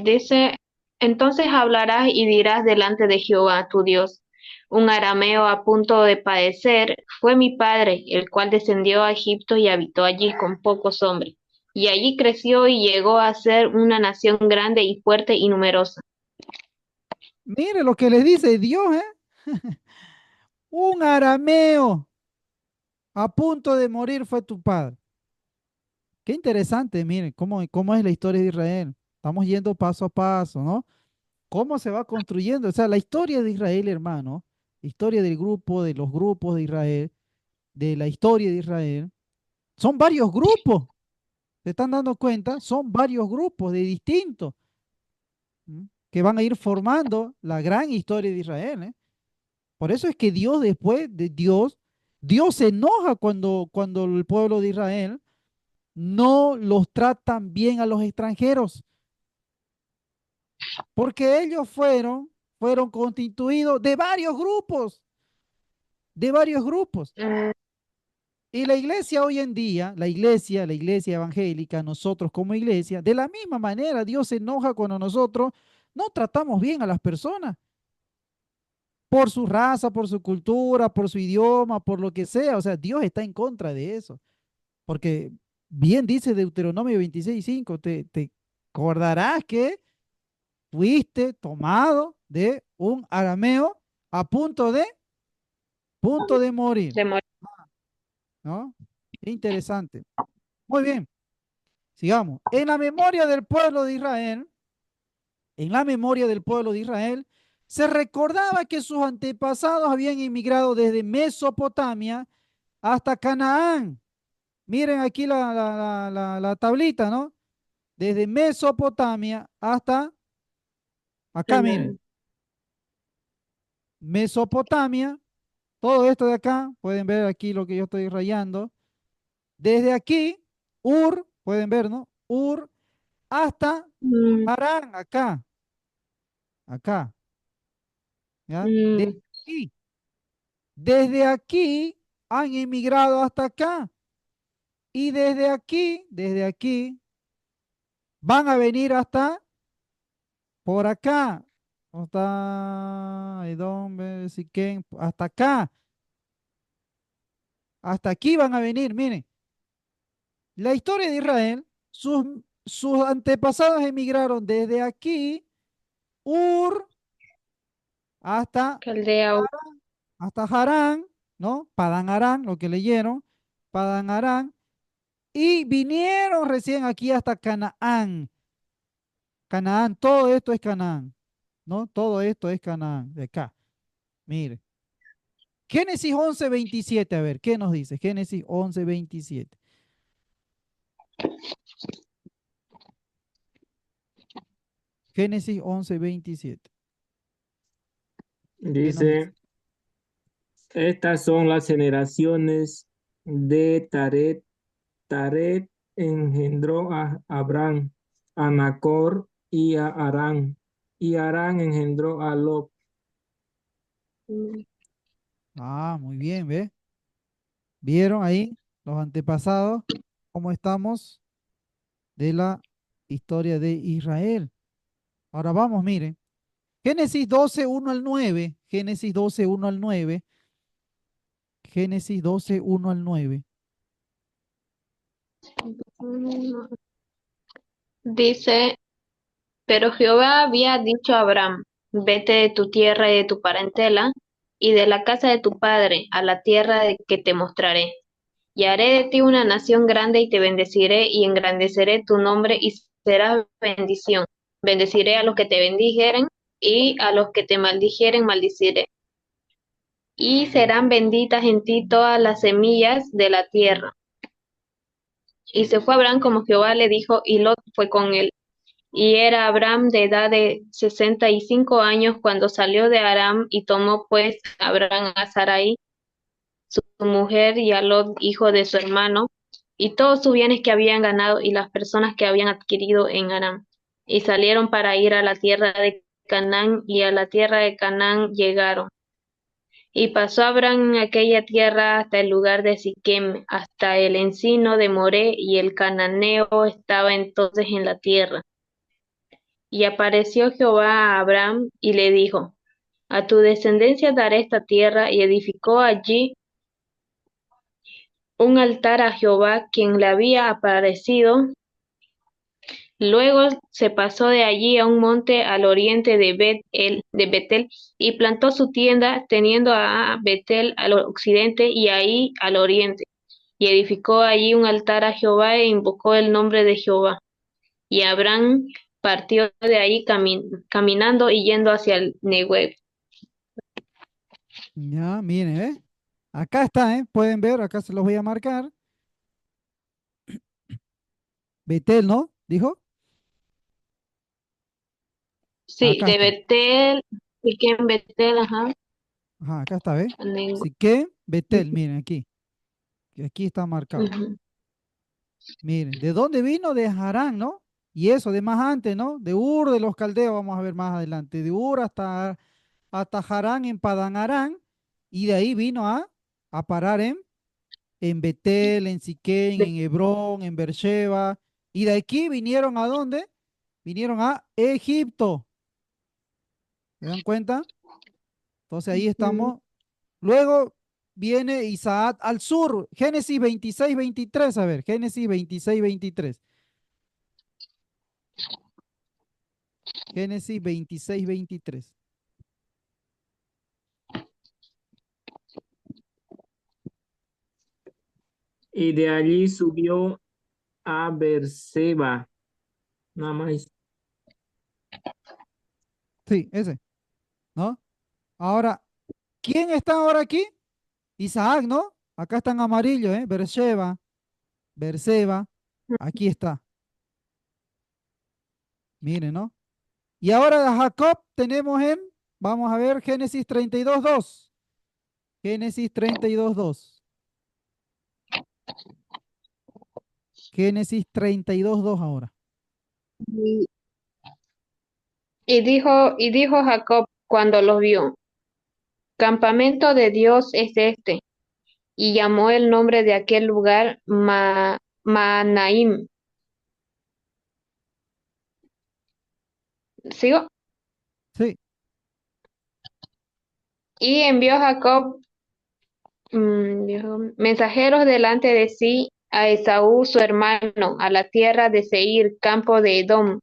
Dice, entonces hablarás y dirás delante de Jehová tu Dios. Un arameo a punto de padecer fue mi padre, el cual descendió a Egipto y habitó allí con pocos hombres. Y allí creció y llegó a ser una nación grande y fuerte y numerosa. Mire lo que les dice Dios, ¿eh? Un arameo a punto de morir fue tu padre. Qué interesante, miren, cómo es la historia de Israel. Estamos yendo paso a paso, ¿no? Cómo se va construyendo. O sea, la historia de Israel, hermano, la historia del grupo, de los grupos de Israel, de la historia de Israel, son varios grupos. ¿Se están dando cuenta? Son varios grupos de distintos, ¿m? Que van a ir formando la gran historia de Israel, ¿eh? Por eso es que Dios después de Dios se enoja cuando el pueblo de Israel no los tratan bien a los extranjeros, porque ellos fueron constituidos de varios grupos. Mm, Y la iglesia hoy en día, la iglesia evangélica, nosotros como iglesia, de la misma manera, Dios se enoja cuando nosotros no tratamos bien a las personas por su raza, por su cultura, por su idioma, por lo que sea. O sea, Dios está en contra de eso. Porque bien dice Deuteronomio 26:5, te acordarás que fuiste tomado de un arameo a punto de morir, de morir. ¿no? Interesante. Muy bien. Sigamos. En la memoria del pueblo de Israel, se recordaba que sus antepasados habían inmigrado desde Mesopotamia hasta Canaán. Miren aquí la tablita, ¿no? Desde Mesopotamia hasta acá, miren. Canaán. Mesopotamia, todo esto de acá, pueden ver aquí lo que yo estoy rayando. Desde aquí, pueden ver, ¿no? Hasta Mm, Harán, acá, ¿ya? mm, Aquí. Desde aquí han emigrado hasta acá. Y desde aquí, van a venir hasta por acá. ¿Dónde está Edom, Siquem? Hasta acá. Hasta aquí van a venir. Miren, la historia de Israel, sus antepasados emigraron desde aquí, Ur, hasta Caldea. hasta Harán, ¿no? Padán Harán, lo que leyeron, Padán Harán, Y vinieron recién aquí hasta Canaán. Canaán, todo esto es Canaán, ¿no? Todo esto es Canaán, de acá. Mire. Génesis 11:27, a ver, ¿qué nos dice? Génesis 11:27. Génesis 11:27. ¿Qué nos dice? Dice, estas son las generaciones de Taret. Taret engendró a Abraham, a Nacor y a Harán. Y Harán engendró a Lot. Ah, muy bien, ¿ve? ¿Vieron ahí los antepasados? ¿Cómo estamos de la historia de Israel? Ahora vamos, miren. Génesis 12:1 al 9. Génesis 12:1 al 9. Génesis 12:1 al 9. Dice, pero Jehová había dicho a Abraham, vete de tu tierra y de tu parentela, y de la casa de tu padre, a la tierra de que te mostraré. Y haré de ti una nación grande y te bendeciré y engrandeceré tu nombre y serás bendición. Bendeciré a los que te bendijeren y a los que te maldijeren maldiciré. Y serán benditas en ti todas las semillas de la tierra. Y se fue Abraham como Jehová le dijo, y Lot fue con él. Y era Abraham de edad de 65 años cuando salió de Aram, y tomó pues Abraham a Sarai, su mujer, y a Lot, hijo de su hermano, y todos sus bienes que habían ganado y las personas que habían adquirido en Aram. Y salieron para ir a la tierra de Canaán, y a la tierra de Canaán llegaron. Y pasó Abraham en aquella tierra hasta el lugar de Siquem, hasta el encino de Moré, y el cananeo estaba entonces en la tierra. Y apareció Jehová a Abraham y le dijo, a tu descendencia daré esta tierra, y edificó allí un altar a Jehová, quien le había aparecido. Luego se pasó de allí a un monte al oriente de Betel, y plantó su tienda, teniendo a Betel al occidente y ahí al oriente. Y edificó allí un altar a Jehová e invocó el nombre de Jehová. Y Abraham partió de ahí caminando y yendo hacia el Negev. Ya, miren, ¿eh? Acá está, ¿eh? Pueden ver, acá se los voy a marcar. Betel, ¿no? ¿Dijo? Sí, Acá de está. Betel, Siquem, Betel, ajá. Ajá, acá está, ¿ve? Nego- Siquem, Betel, miren aquí. Que aquí está marcado. ujú. Miren, ¿de dónde vino? De Harán, ¿no? Y eso, de más antes, ¿no? De Ur de los Caldeos, vamos a ver más adelante. De Ur hasta Harán en Padán Harán. Y de ahí vino a parar en Betel, en Siquem, De- en Hebrón, en Beersheba. Y de aquí vinieron ¿a dónde? Vinieron a Egipto. ¿Se dan cuenta? Entonces ahí ujú. estamos. Luego viene Isaac al sur. Génesis 26:23. A ver, Génesis 26:23. Génesis 26:23. Y de allí subió a Beerseba. Nada más. Sí, ese, ¿no? Ahora, ¿quién está ahora aquí? Isaac, ¿no? Acá está en amarillo, ¿eh? Beersheba, Beerseba. Aquí está. Miren, ¿no? Y ahora de Jacob tenemos vamos a ver, Génesis 32:2. Génesis 32:2. Génesis 32:2 ahora. Y dijo Jacob cuando los vio, campamento de Dios es este, y llamó el nombre de aquel lugar Maanaim. ¿Sigo? Sí, Y envió Jacob dijo, mensajeros delante de sí a Esaú su hermano, a la tierra de Seir, campo de Edom,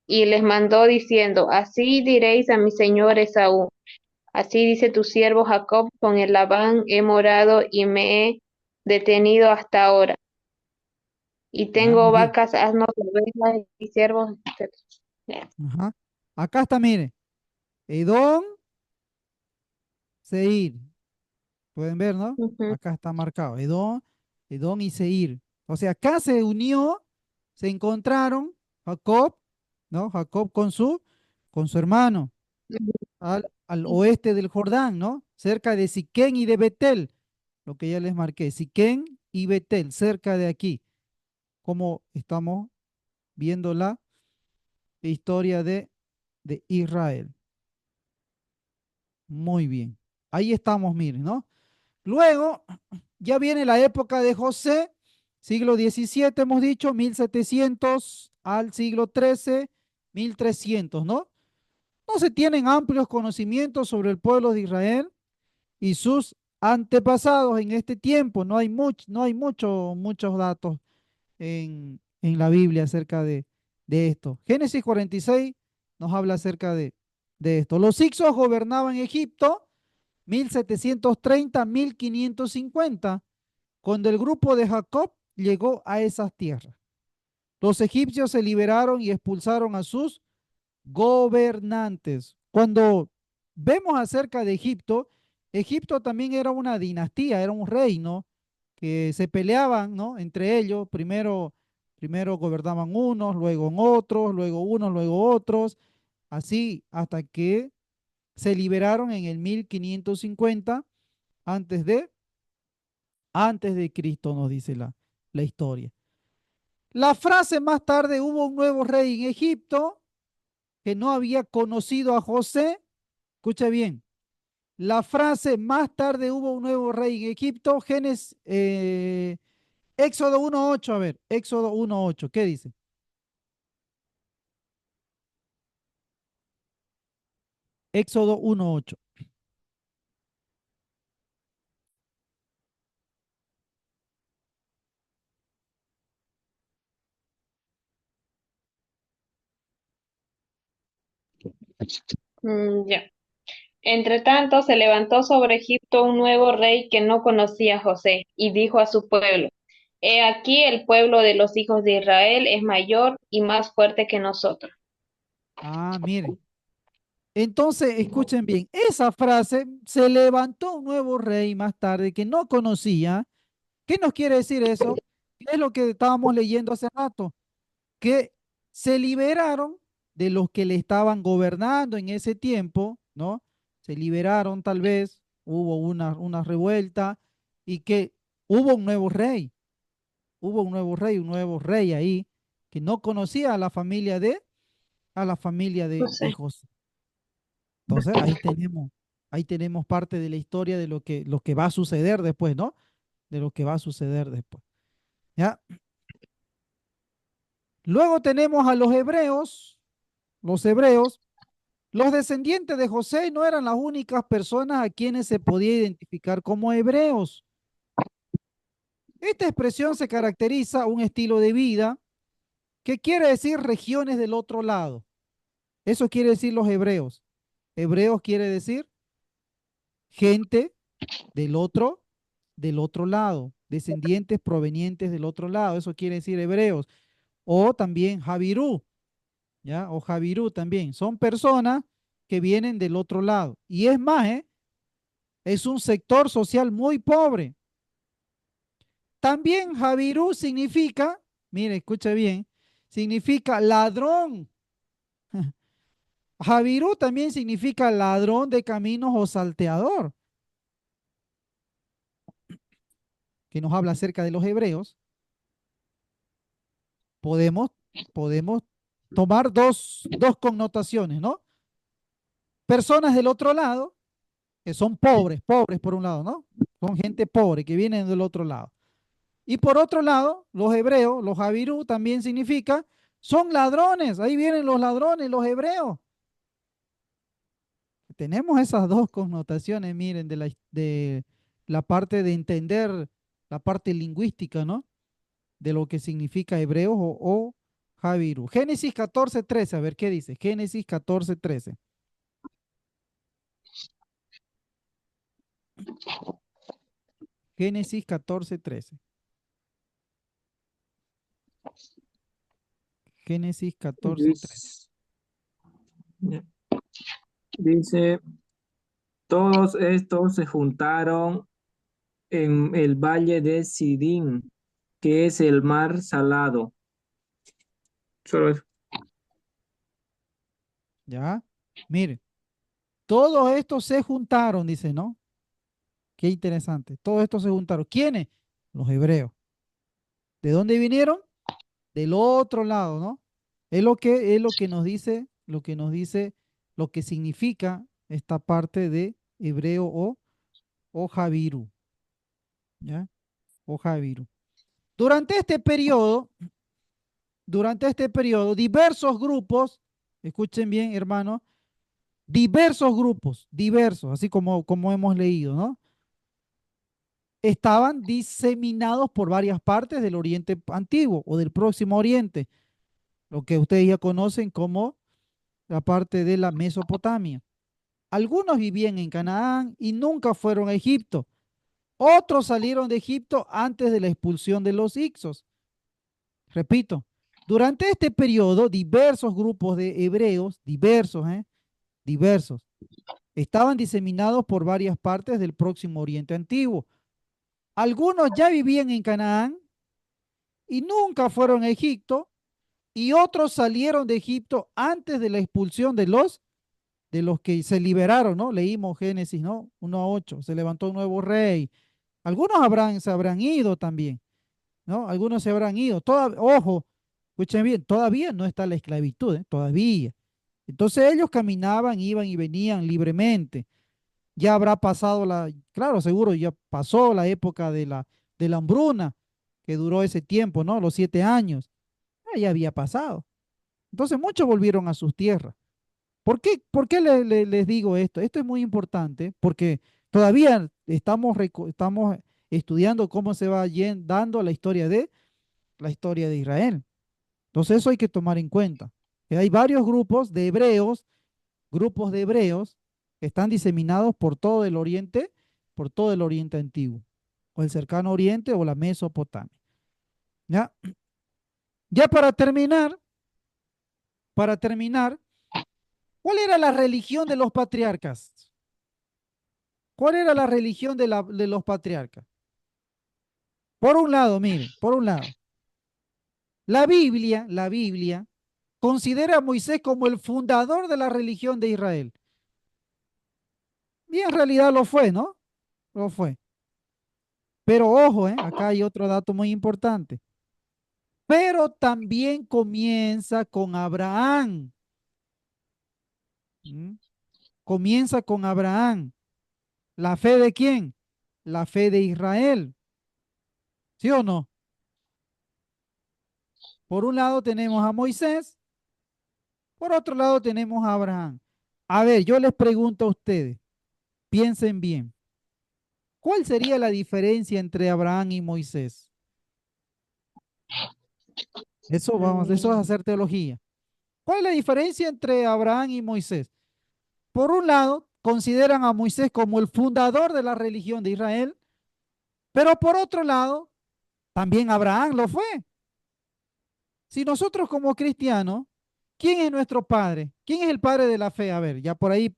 y les mandó diciendo, así diréis a mi señor Esaú, así dice tu siervo Jacob, con el Labán he morado y me he detenido hasta ahora. Y Ya, muy tengo bien. vacas, asnos, ovejas y ciervos, etcétera. Ya. Ajá. Acá está, mire. Edom, Seir. Pueden ver, ¿no? Ujú. Acá está marcado. Edom, Edom y Seir. O sea, acá se unió, se encontraron Jacob, ¿no? Jacob con su hermano, al oeste del Jordán, ¿no? Cerca de Siquén y de Betel, lo que ya les marqué. Siquén y Betel, cerca de aquí, como estamos viendo la historia de Israel. Muy bien. Ahí estamos, miren, ¿no? Luego ya viene la época de José, siglo XVII, hemos dicho, 1700 al siglo XIII, 1300, ¿no? No se tienen amplios conocimientos sobre el pueblo de Israel y sus antepasados en este tiempo. No hay muchos datos en la Biblia acerca de esto. Génesis 46 nos habla acerca de esto. Los Hicsos gobernaban Egipto 1730 a 1550, cuando el grupo de Jacob llegó a esas tierras. Los egipcios se liberaron y expulsaron a sus gobernantes. Cuando vemos acerca de Egipto, Egipto también era una dinastía, era un reino que se peleaban, ¿no? Entre ellos, primero gobernaban unos, luego otros, luego unos, luego otros, así hasta que se liberaron en el 1550 antes antes de Cristo, nos dice la historia. La frase más tarde, hubo un nuevo rey en Egipto que no había conocido a José. Escucha bien. La frase más tarde, hubo un nuevo rey en Egipto. Éxodo 1:8. A ver, Éxodo 1:8. ¿Qué dice? Éxodo 1:8. Ya. Entre tanto, se levantó sobre Egipto un nuevo rey que no conocía a José, y dijo a su pueblo: He aquí el pueblo de los hijos de Israel es mayor y más fuerte que nosotros. Ah, miren. Entonces, escuchen bien, esa frase, se levantó un nuevo rey más tarde que no conocía. ¿Qué nos quiere decir eso? ¿Qué es lo que estábamos leyendo hace rato? Que se liberaron de los que le estaban gobernando en ese tiempo, ¿no? Se liberaron tal vez, hubo una revuelta y que hubo un nuevo rey ahí que no conocía a la familia No de sé. José. Entonces ahí tenemos parte de la historia de lo que va a suceder después, ¿no? De lo que va a suceder después. ¿Ya? Luego tenemos a los hebreos. Los descendientes de José no eran las únicas personas a quienes se podía identificar como hebreos. Esta expresión se caracteriza un estilo de vida que quiere decir regiones del otro lado. Eso quiere decir los hebreos. Hebreos quiere decir gente del otro lado, descendientes provenientes del otro lado. Eso quiere decir hebreos. O también Javirú, ¿ya? O Javirú también. Son personas que vienen del otro lado. Y es más, es un sector social muy pobre. También Javirú significa, mire, escucha bien, significa ladrón. Javirú también significa ladrón de caminos o salteador, que nos habla acerca de los hebreos. Podemos, podemos tomar dos connotaciones, ¿no? Personas del otro lado, que son pobres por un lado, ¿no? Son gente pobre que vienen del otro lado. Y por otro lado, los hebreos, los Javirú también significa, son ladrones, ahí vienen los ladrones, los hebreos. Tenemos esas dos connotaciones, miren, de la parte de entender la parte lingüística, ¿no? De lo que significa hebreos o Javirú. Génesis 14:13, a ver qué dice. Génesis 14:13. Génesis 14:13. Génesis 14:3. Dice, dice, todos estos se juntaron en el valle de Sidín, que es el mar salado. Solo eso. ¿Ya? Mire, todos estos se juntaron, dice, ¿no? Qué interesante. Todos estos se juntaron. ¿Quiénes? Los hebreos. ¿De dónde vinieron? Del otro lado, ¿no? Es lo que nos dice, lo que significa esta parte de hebreo o Jabiru, ¿ya? O Jabiru. Durante este periodo, diversos grupos, escuchen bien, hermano, diversos grupos, diversos, así como hemos leído, ¿no? Estaban diseminados por varias partes del Oriente Antiguo o del Próximo Oriente, lo que ustedes ya conocen como la parte de la Mesopotamia. Algunos vivían en Canaán y nunca fueron a Egipto. Otros salieron de Egipto antes de la expulsión de los Ixos. Repito, durante este periodo, diversos grupos de hebreos, diversos, estaban diseminados por varias partes del Próximo Oriente Antiguo. Algunos ya vivían en Canaán y nunca fueron a Egipto, y otros salieron de Egipto antes de la expulsión de los que se liberaron, ¿no? Leímos Génesis, ¿no? 1:8, se levantó un nuevo rey. Algunos se habrán ido también, ¿no? Algunos se habrán ido. Ojo, escuchen bien, todavía no está la esclavitud, ¿eh? Todavía. Entonces ellos caminaban, iban y venían libremente. Ya habrá pasado claro, seguro, ya pasó la época de la hambruna, que duró ese tiempo, ¿no? Los 7 años. Ya había pasado. Entonces muchos volvieron a sus tierras. ¿Por qué les digo esto? Esto es muy importante porque todavía estamos estudiando cómo se va dando la historia de Israel. Entonces eso hay que tomar en cuenta. Que hay varios grupos de hebreos que están diseminados por todo el Oriente antiguo, o el cercano Oriente o la Mesopotamia. ¿Ya? Ya para terminar, ¿cuál era la religión de los patriarcas? ¿Cuál era la religión de los patriarcas? Por un lado, miren, por un lado, la Biblia considera a Moisés como el fundador de la religión de Israel. Y en realidad lo fue, ¿no? Lo fue. Pero ojo, acá hay otro dato muy importante. Pero también comienza con Abraham. ¿Mm? Comienza con Abraham. ¿La fe de quién? La fe de Israel. ¿Sí o no? Por un lado tenemos a Moisés, por otro lado tenemos a Abraham. A ver, yo les pregunto a ustedes, piensen bien, ¿cuál sería la diferencia entre Abraham y Moisés? Eso es Mm, hacer teología. ¿Cuál es la diferencia entre Abraham y Moisés? Por un lado, consideran a Moisés como el fundador de la religión de Israel, pero por otro lado, también Abraham lo fue. Si nosotros como cristianos, ¿quién es nuestro padre? ¿Quién es el padre de la fe? A ver, ya por ahí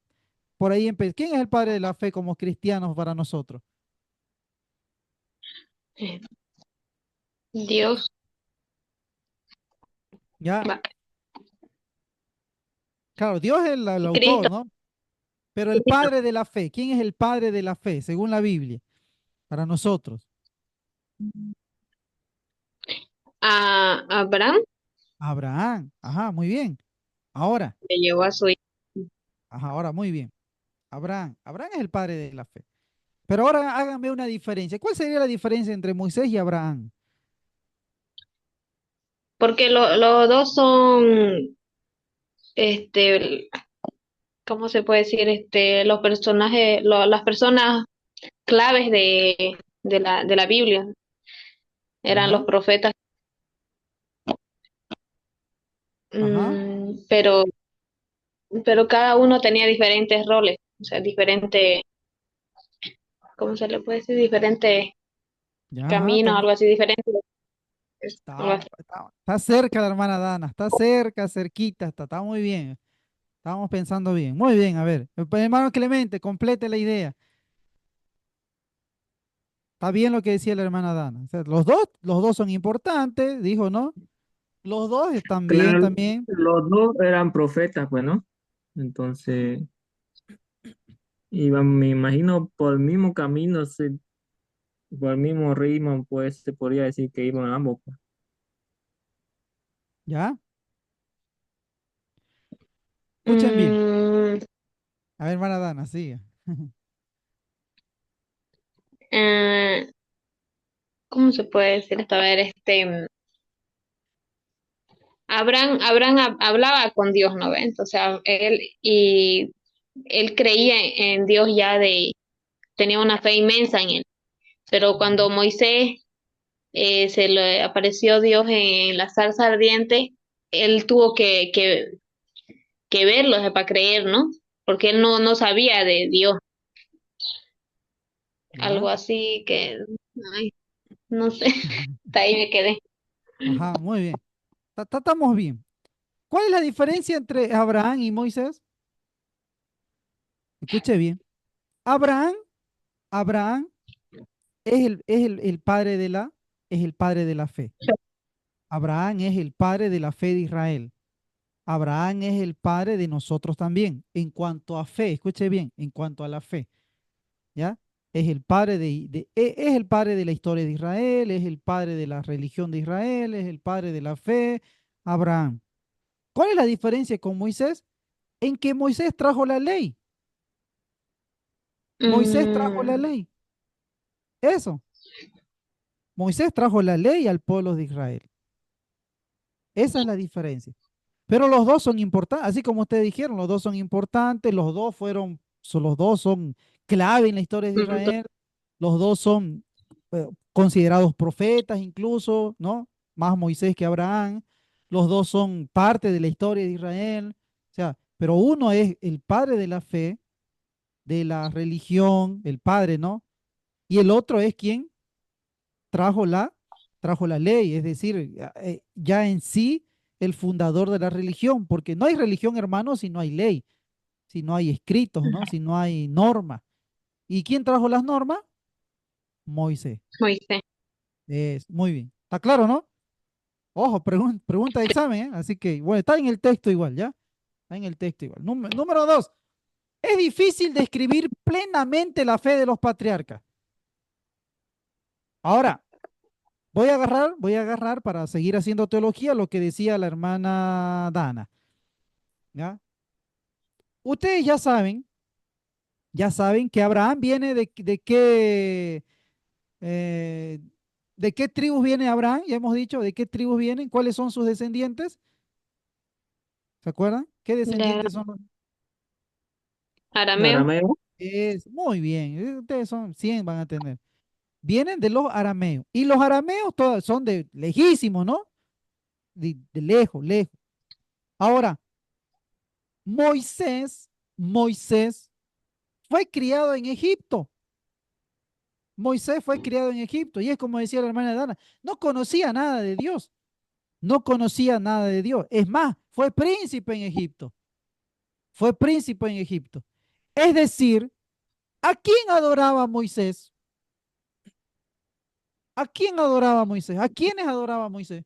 ¿quién es el padre de la fe como cristianos para nosotros? eh, Dios, Ya, va, claro, Dios es el autor, Cristo, ¿no? Pero el Cristo. padre de la fe, ¿quién es el padre de la fe según la Biblia para nosotros? A Abraham Abraham. Ajá, muy bien. Ahora, le llevó a su hijo. ajá, ahora, muy bien. Abraham es el padre de la fe. Pero ahora háganme una diferencia. ¿Cuál sería la diferencia entre Moisés y Abraham? Porque los dos son, este, ¿cómo se puede decir? Los personajes, las personas claves de la Biblia eran los ¿Ya? profetas. Ajá. Pero cada uno tenía diferentes roles, o sea, diferentes, ¿cómo se le puede decir? Diferentes Ya, ajá. caminos, algo así diferente. algo Está, así. está cerca la hermana Dana, está cerca, cerquita, está muy bien. Estamos pensando bien. Muy bien, a ver. Hermano Clemente, complete la idea. Está bien lo que decía la hermana Dana. O sea, los dos son importantes, dijo, ¿no? Los dos están bien Claro, también. los dos eran profetas, pues, ¿no? Entonces, iban, me imagino, por el mismo camino, por el mismo ritmo, pues se podría decir que iban ambos, pues. ¿Ya? Escuchen bien. Mm, A ver, hermana Dana, sigue. eh, ¿Cómo se puede decir esto? A ver, Abraham hablaba con Dios, ¿no ve? Entonces, él creía en Dios tenía una fe inmensa en él. Pero cuando Moisés se le apareció Dios en la zarza ardiente, él tuvo que verlo para creer, ¿no? Porque él no sabía de Dios. ¿Ya? Algo así que, ay, no sé, hasta ahí me quedé. Ajá, muy bien. Estamos bien. ¿Cuál es la diferencia entre Abraham y Moisés? Escuche bien. Abraham, Abraham es el padre es el padre de la fe. Abraham es el padre de la fe de Israel. Abraham es el padre de nosotros también. En cuanto a fe, escuche bien, en cuanto a la fe, ¿ya? Es el padre es el padre de la historia de Israel, es el padre de la religión de Israel, es el padre de la fe, Abraham. ¿Cuál es la diferencia con Moisés? En que Moisés trajo la ley. Moisés trajo la Mm, ley. Eso. Moisés trajo la ley al pueblo de Israel. Esa es la diferencia. Pero los dos son importantes, así como ustedes dijeron, los dos son importantes, los dos son clave en la historia de mm, Israel, los dos son considerados profetas incluso, ¿no? Más Moisés que Abraham, los dos son parte de la historia de Israel, o sea, pero uno es el padre de la fe, de la religión, el padre, ¿no? Y el otro es quien trajo trajo la ley, es decir, ya en sí el fundador de la religión, porque no hay religión, hermano, si no hay ley, si no hay escritos, ¿no? Si no hay normas. ¿Y quién trajo las normas? Moisés. Moisés. Es, muy bien. ¿Está claro, no? Ojo, pregunta de examen, ¿eh? Así que, bueno, está en el texto igual, ¿ya? Está en el texto igual. Número dos, es difícil describir plenamente la fe de los patriarcas. Ahora, voy a agarrar para seguir haciendo teología lo que decía la hermana Dana, ¿ya? Ustedes ya saben que Abraham viene eh, de qué tribus viene Abraham, ya hemos dicho, de qué tribus vienen, cuáles son sus descendientes, ¿se acuerdan? ¿Qué De descendientes son? arameo. Arameo, Es, muy bien, ustedes son 100 van a tener. Vienen de los arameos, y los arameos todos son de lejísimos, ¿no? De lejos, lejos. Ahora, Moisés fue criado en Egipto. Moisés fue criado en Egipto y es como decía la hermana Dana, no conocía nada de Dios, no conocía nada de Dios. Es más, fue príncipe en Egipto, fue príncipe en Egipto. Es decir, ¿a quién adoraba Moisés? ¿A quién adoraba Moisés? ¿A quiénes adoraba Moisés?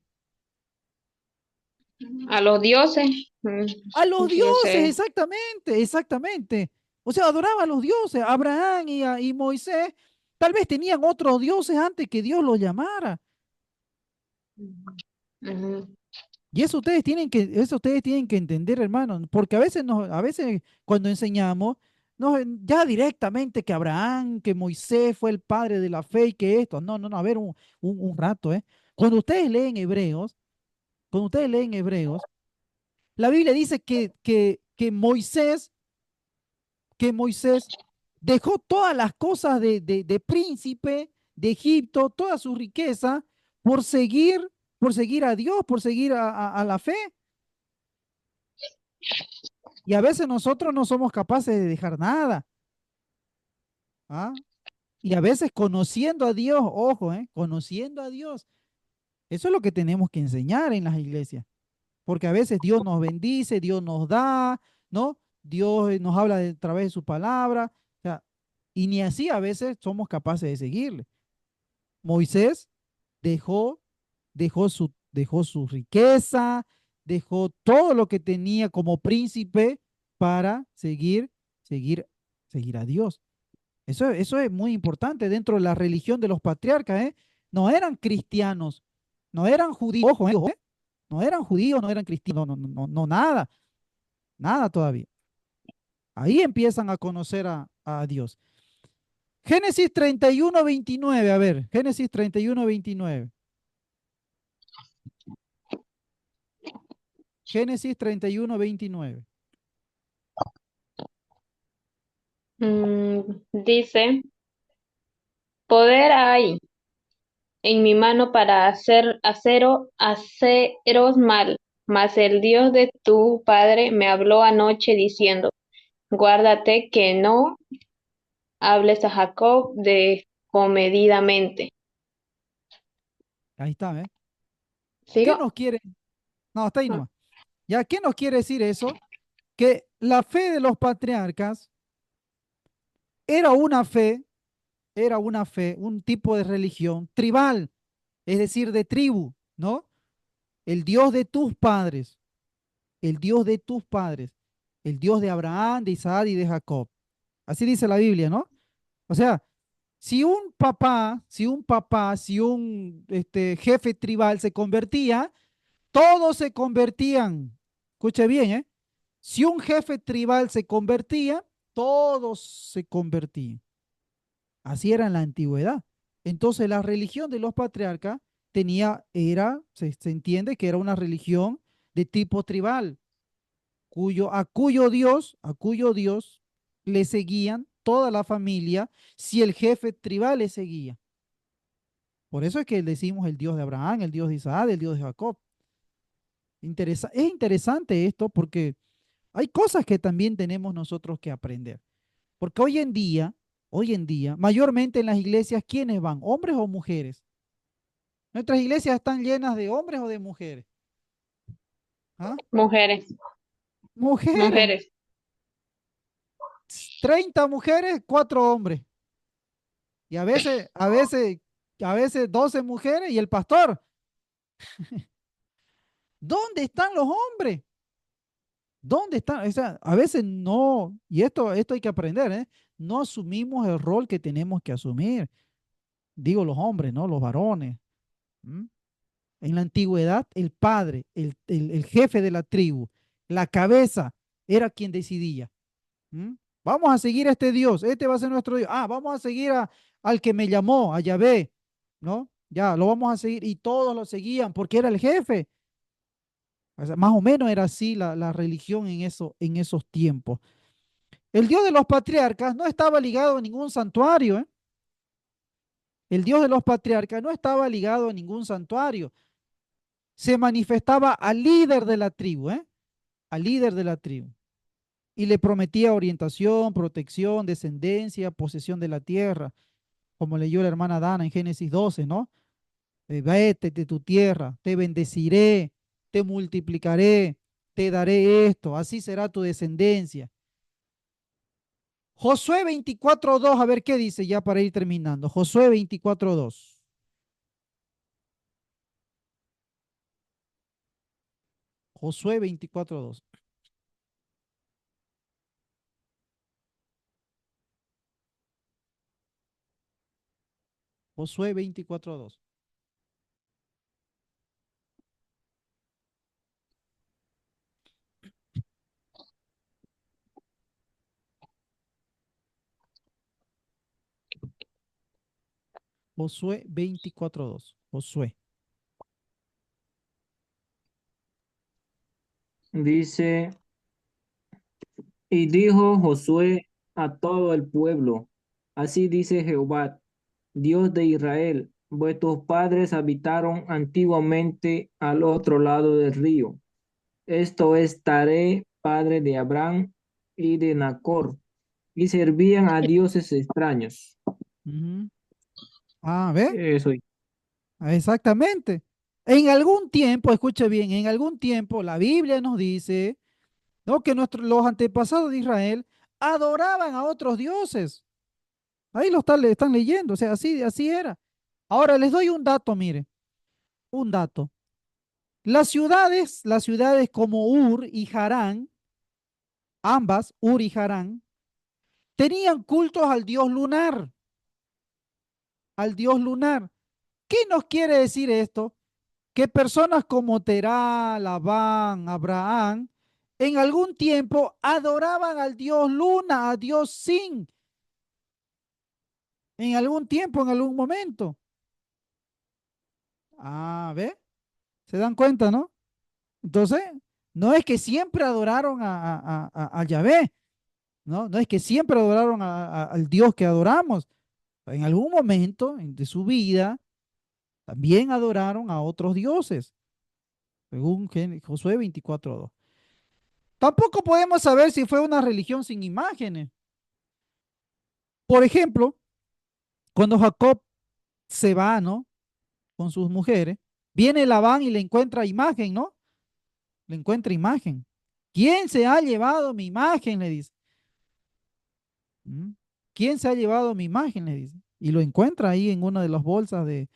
A los dioses. A los dioses, Dioses. exactamente, exactamente. O sea, adoraba a los dioses. Abraham y Moisés tal vez tenían otros dioses antes que Dios los llamara. Ujú. Y eso ustedes tienen que entender, hermano, porque a veces cuando enseñamos, ya directamente que Abraham, que Moisés fue el padre de la fe y que esto, no, a ver un rato, ¿eh? Cuando ustedes leen Hebreos, cuando ustedes leen Hebreos, la Biblia dice que Moisés dejó todas las cosas de príncipe de Egipto, toda su riqueza, por por seguir a Dios, por seguir a la fe. Y a veces nosotros no somos capaces de dejar nada. ¿Ah? Y a veces conociendo a Dios, ojo, conociendo a Dios, Eso es lo que tenemos que enseñar en las iglesias, porque a veces Dios nos bendice, Dios nos da, ¿no? Dios nos habla a través de su palabra, o sea, y ni así a veces somos capaces de seguirle. Moisés dejó, dejó su riqueza, dejó todo lo que tenía como príncipe para seguir, seguir a Dios. Eso es muy importante dentro de la religión de los patriarcas, ¿eh? No eran cristianos, no eran judíos, ojo, ¿eh? No eran judíos, no eran cristianos, no, no, no, no, nada, nada todavía. Ahí empiezan a conocer a Dios. Génesis 31, 29, a ver, Génesis 31, 29. Génesis 31, 29. Dice, poder hay en mi mano para haceros mal, mas el Dios de tu padre me habló anoche diciendo, guárdate que no hables a Jacob descomedidamente. Ahí está, ¿eh? ¿Qué ¿Sigo? nos quiere? No, está ahí nomás. ¿Ya qué nos quiere decir eso? Que la fe de los patriarcas era una fe, un tipo de religión tribal, es decir, de tribu, ¿no? El Dios de tus padres, el Dios de tus padres, el Dios de Abraham, de Isaac y de Jacob. Así dice la Biblia, ¿no? O sea, si un jefe tribal se convertía, todos se convertían. Escuche bien, ¿eh? Si un jefe tribal se convertía, todos se convertían. Así era en la antigüedad. Entonces la religión de los patriarcas se entiende que era una religión de tipo tribal, a cuyo Dios le seguían toda la familia si el jefe tribal le seguía. Por eso es que decimos el Dios de Abraham, el Dios de Isaac, el Dios de Jacob. Es interesante esto porque hay cosas que también tenemos nosotros que aprender. Porque hoy en día, mayormente en las iglesias, ¿quiénes van? ¿Hombres o mujeres? Nuestras iglesias están llenas de hombres o de mujeres. ¿Ah? Mujeres, Mujeres. mujeres. 30 mujeres, 4 hombres. Y a veces 12 mujeres y el pastor. ¿Dónde están los hombres? ¿Dónde están? O sea, a veces no, y esto hay que aprender, ¿eh? No asumimos el rol que tenemos que asumir. Digo los hombres, ¿no? Los varones. ¿Mm? En la antigüedad, el padre, el jefe de la tribu, la cabeza, era quien decidía. ¿Mm? Vamos a seguir a este Dios, este va a ser nuestro Dios. Ah, vamos a seguir al que me llamó, a Yahvé, ¿no? Ya, lo vamos a seguir y todos lo seguían porque era el jefe. O sea, más o menos era así la religión en esos tiempos. El Dios de los patriarcas no estaba ligado a ningún santuario, ¿eh? El Dios de los patriarcas no estaba ligado a ningún santuario. Se manifestaba al líder de la tribu, ¿eh? Al líder de la tribu. Y le prometía orientación, protección, descendencia, posesión de la tierra, como leyó la hermana Dana en Génesis 12, ¿no? Vete de tu tierra, te bendeciré, te multiplicaré, te daré esto, así será tu descendencia. Josué 24:2, a ver qué dice ya para ir terminando. Josué 24:2. Josué 24:2. Josué 24:2. Josué 24:2. Josué. Dice, y dijo Josué a todo el pueblo, así dice Jehová, Dios de Israel, vuestros padres habitaron antiguamente al otro lado del río. Esto es Taré, padre de Abraham y de Nacor, y servían a dioses extraños. Ujú. Ah, ¿ve? Eso. Ah, exactamente. En algún tiempo, escuche bien, en algún tiempo la Biblia nos dice, ¿no? Que los antepasados de Israel adoraban a otros dioses. Ahí están leyendo, o sea, así era. Ahora les doy un dato, mire, un dato. Las ciudades como Ur y Harán, ambas, Ur y Harán, tenían cultos al dios lunar. ¿Qué nos quiere decir esto? Que personas como Terá, Labán, Abraham, en algún tiempo adoraban al dios Luna, a dios Sin, en algún tiempo, en algún momento. Ah, ¿ve? ¿Se dan cuenta, no? Entonces, no es que siempre adoraron a Yahvé, ¿no? No es que siempre adoraron al Dios que adoramos. En algún momento de su vida también adoraron a otros dioses, según Josué 24:2. Tampoco podemos saber si fue una religión sin imágenes. Por ejemplo, cuando Jacob se va, ¿no? Con sus mujeres, viene Labán y le encuentra imagen, ¿no? Le encuentra imagen. ¿Quién se ha llevado mi imagen? Le dice. ¿Mm? ¿Quién se ha llevado mi imagen? Le dice. Y lo encuentra ahí en una de las bolsas de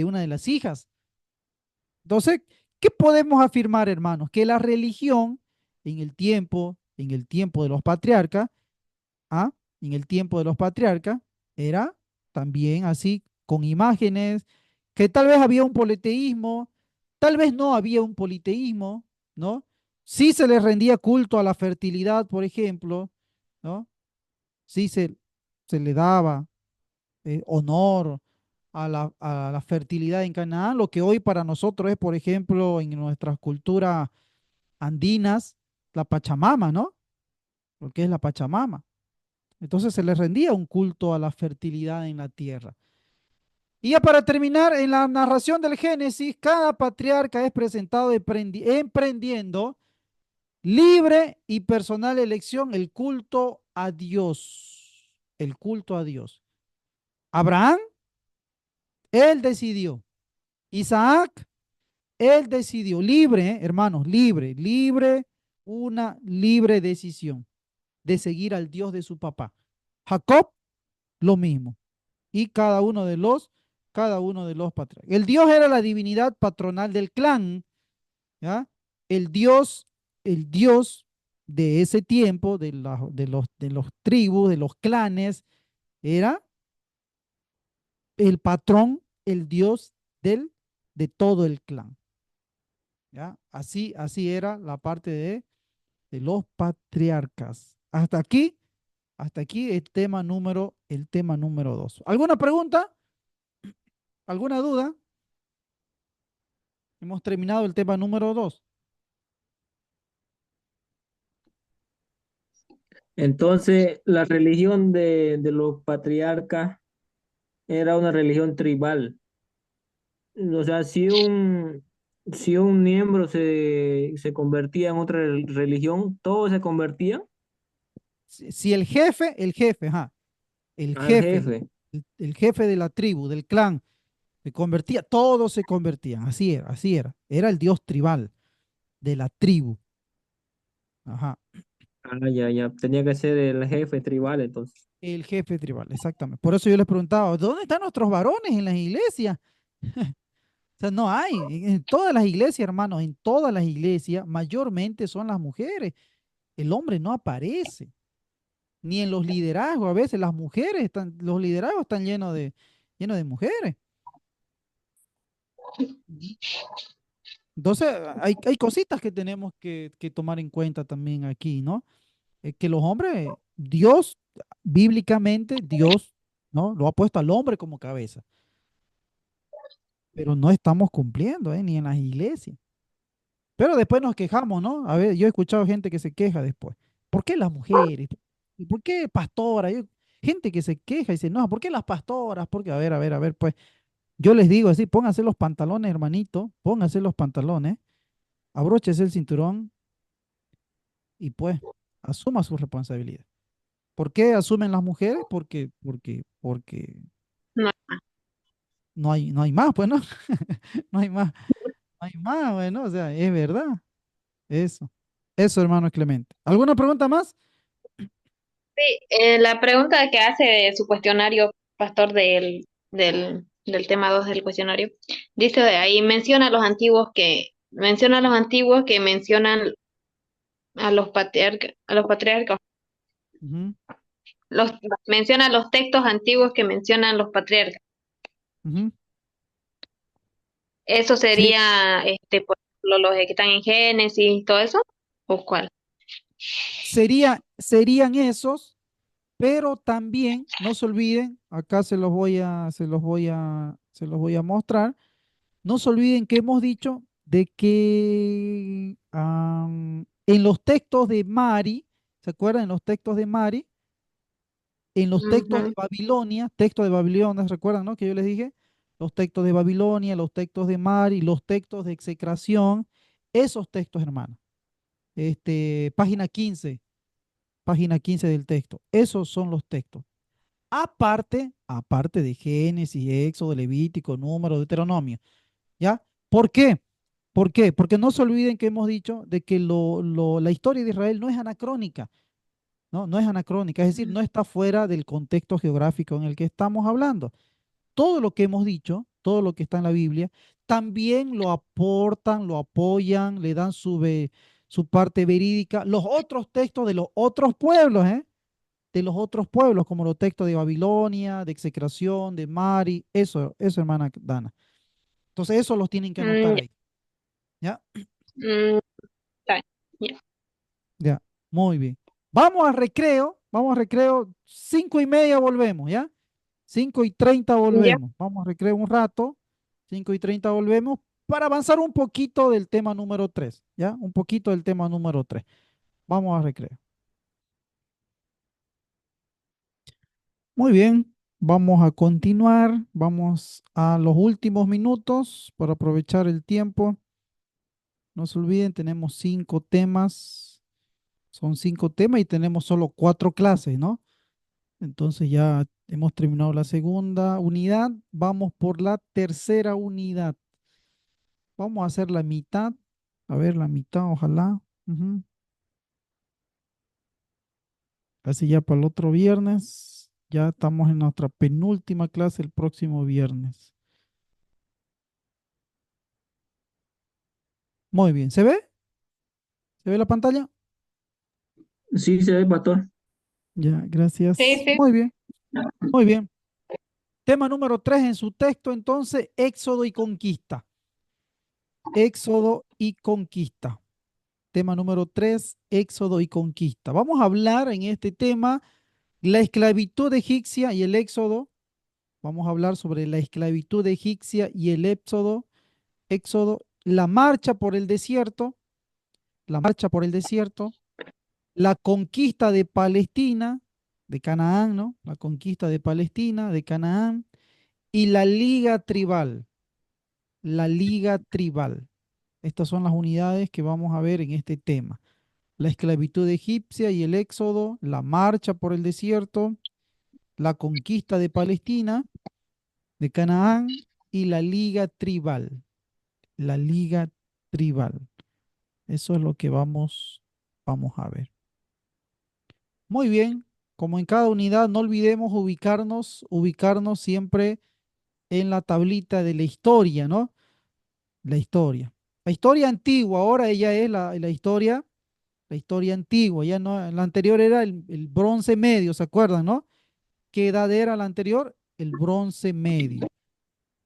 una de las hijas. Entonces, ¿qué podemos afirmar, hermanos? Que la religión en el tiempo de los patriarcas, ¿ah? En el tiempo de los patriarcas, era también así, con imágenes, que tal vez había un politeísmo, tal vez no había un politeísmo, ¿no? Sí se le rendía culto a la fertilidad, por ejemplo, ¿no? Sí se le daba honor a la fertilidad en Canaán, lo que hoy para nosotros es, por ejemplo, en nuestras culturas andinas, la Pachamama, ¿no? Lo que es la Pachamama. Entonces se le rendía un culto a la fertilidad en la tierra. Y ya para terminar, en la narración del Génesis, cada patriarca es presentado emprendiendo libre y personal elección el culto a Dios. El culto a Dios. Abraham, él decidió. Isaac, él decidió. Libre, hermanos, libre, una libre decisión de seguir al Dios de su papá. Jacob, lo mismo. Y cada uno de los patriarcas. El Dios era la divinidad patronal del clan, ¿ya? El Dios, el Dios de ese tiempo, de los tribus, de los clanes, era el patrón, el Dios de todo el clan, ¿ya? Así era la parte de los patriarcas. Hasta aquí el tema número 2. ¿Alguna pregunta? ¿Alguna duda? Hemos terminado el tema número 2. Entonces, la religión de los patriarcas era una religión tribal. O sea, si un miembro se convertía en otra religión, todos se convertían Si el jefe, ajá, el al jefe, jefe. el jefe de la tribu, del clan, se convertía, todos se convertían, así era, así era. Era el dios tribal de la tribu. Ajá. Ah, ya, ya. Tenía que ser el jefe tribal, entonces. El jefe tribal, exactamente. Por eso yo les preguntaba, ¿dónde están nuestros varones en las iglesias? O sea, no hay. En todas las iglesias, hermanos, en todas las iglesias, mayormente son las mujeres. El hombre no aparece. Ni en los liderazgos. A veces los liderazgos están llenos de mujeres. Ujú. Entonces, hay cositas que tenemos que tomar en cuenta también aquí, ¿no? Que los hombres, Dios, bíblicamente, Dios, ¿no? Lo ha puesto al hombre como cabeza, pero no estamos cumpliendo, ni en las iglesias. Pero después nos quejamos, ¿no? A ver, yo he escuchado gente que se queja después. ¿Por qué las mujeres? ¿Y por qué pastoras? Gente que se queja y dice, no, ¿por qué las pastoras? Porque, a ver, pues yo les digo así, pónganse los pantalones, hermanito, pónganse los pantalones, abróchese el cinturón y pues asuma su responsabilidad. ¿Por qué asumen las mujeres? Porque No, no hay más, pues no, no hay más. hay más, bueno, o sea, es verdad. Eso. Eso, hermano Clemente. ¿Alguna pregunta más? Sí, la pregunta que hace de su cuestionario, pastor, del tema 2 del cuestionario, dice de ahí, menciona a los antiguos que mencionan a los patriarcas, Ujú, los, menciona los textos antiguos que mencionan los patriarcas. ujú. ¿Eso Sí, sería, por ejemplo, los que están en Génesis y todo eso? ¿O cuál? serían esos, pero también no se olviden, acá se los voy a mostrar. No se olviden que hemos dicho de que en los textos de Mari, ¿se acuerdan? En los textos de Mari, en los Ujú. textos de Babilonia, ¿recuerdan, no? Que yo les dije, los textos de Babilonia, los textos de Mari, los textos de execración, esos textos, hermano. Página 15 del texto. Esos son los textos. Aparte de Génesis, Éxodo, Levítico, Número, Deuteronomio. ¿Ya? ¿Por qué? ¿Por qué? Porque no se olviden que hemos dicho de que la historia de Israel no es anacrónica, ¿no? No es anacrónica, es decir, no está fuera del contexto geográfico en el que estamos hablando. Todo lo que hemos dicho, todo lo que está en la Biblia, también lo aportan, lo apoyan, le dan su parte verídica, los otros textos de los otros pueblos, ¿eh? De los otros pueblos, como los textos de Babilonia, de execración, de Mari, eso, hermana Dana. Entonces, eso los tienen que anotar Mm, ahí, ¿ya? mm, está bien, ya. Ya, muy bien. Vamos a recreo, 5:30 volvemos, ¿ya? 5:30 Ya. volvemos. Vamos a recreo un rato, 5:30 volvemos para avanzar un poquito del tema número 3, ¿ya? Un poquito del tema número 3. Vamos a recreo. Muy bien, vamos a continuar, vamos a los últimos minutos para aprovechar el tiempo. No se olviden, tenemos 5 temas, son 5 temas y tenemos solo 4 clases, ¿no? Entonces ya hemos terminado la segunda unidad. Vamos por la tercera unidad. Vamos a hacer la mitad. A ver, la mitad, ojalá. Ujú. Así ya para el otro viernes. Ya estamos en nuestra penúltima clase el próximo viernes. Muy bien. ¿Se ve? ¿Se ve la pantalla? Sí, se ve, pastor. Ya, Sí, gracias. sí. Muy bien, muy bien. Tema número 3 en su texto, entonces, Éxodo y conquista. Éxodo y conquista. Tema número 3, Éxodo y conquista. Vamos a hablar en este tema la esclavitud egipcia y el éxodo. Vamos a hablar sobre la esclavitud egipcia y el éxodo, la marcha por el desierto, la marcha por el desierto, la conquista de Palestina, de Canaán, ¿no? La conquista de Palestina, de Canaán, y la liga tribal, la liga tribal. Estas son las unidades que vamos a ver en este tema. La esclavitud egipcia y el éxodo, la marcha por el desierto, la conquista de Palestina, de Canaán y la liga tribal. La liga tribal. Eso es lo que vamos a ver. Muy bien, como en cada unidad, no olvidemos ubicarnos siempre en la tablita de la historia, ¿no? La historia. La historia antigua, ahora ella es la historia antigua, ya no, la anterior era el bronce medio, ¿se acuerdan, no? ¿Qué edad era la anterior? El bronce medio,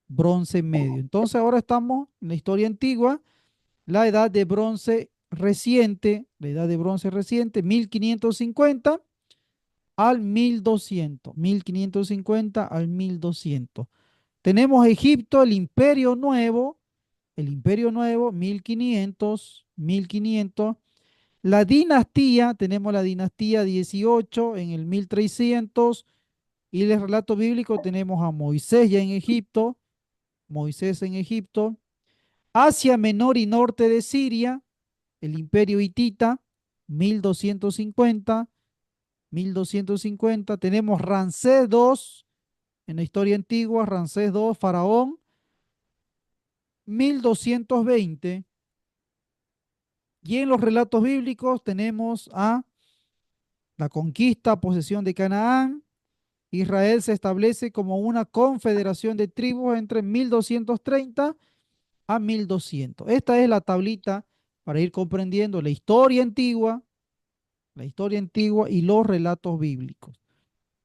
bronce medio. Entonces ahora estamos en la historia antigua, la edad de bronce reciente, la edad de bronce reciente, 1550 al 1200, 1550 al 1200. Tenemos Egipto, el Imperio Nuevo, 1500. La dinastía, tenemos la dinastía 18 en el 1300 y el relato bíblico tenemos a Moisés ya en Egipto, Moisés en Egipto, Asia Menor y Norte de Siria, el Imperio Hitita, 1250, 1250. Tenemos Ramsés II en la historia antigua, Ramsés II, faraón, 1220. Y en los relatos bíblicos tenemos a la conquista, posesión de Canaán. Israel se establece como una confederación de tribus entre 1230 a 1200. Esta es la tablita para ir comprendiendo la historia antigua y los relatos bíblicos,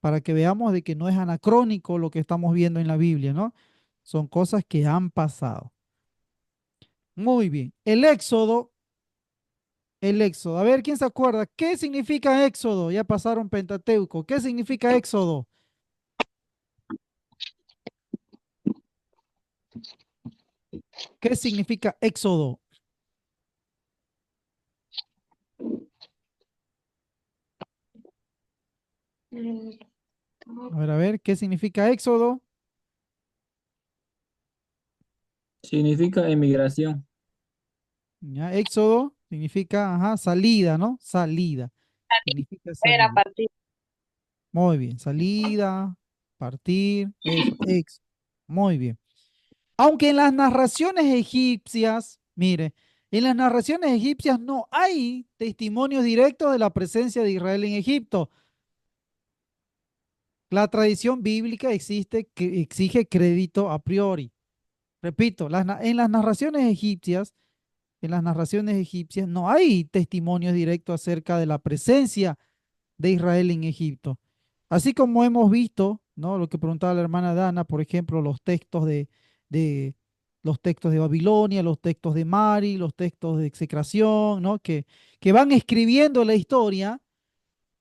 para que veamos de que no es anacrónico lo que estamos viendo en la Biblia, ¿no? Son cosas que han pasado. Muy bien. El Éxodo. A ver, ¿quién se acuerda? ¿Qué significa Éxodo? Ya pasaron Pentateuco. ¿Qué significa Éxodo? ¿Qué significa Éxodo? Mm, A ver, ¿qué significa Éxodo? Significa emigración. Ya, Éxodo significa, ajá, salida, ¿no? Salida. Significa Era salida. partir. Muy bien. Salida, partir, eso, Éxodo. Muy bien. Aunque en las narraciones egipcias, mire, en las narraciones egipcias no hay testimonios directos de la presencia de Israel en Egipto. La tradición bíblica exige crédito a priori. Repito, en las narraciones egipcias no hay testimonios directos acerca de la presencia de Israel en Egipto. Así como hemos visto, ¿no? Lo que preguntaba la hermana Dana, por ejemplo, de los textos de Babilonia, los textos de Mari, los textos de execración, ¿no? Que van escribiendo la historia.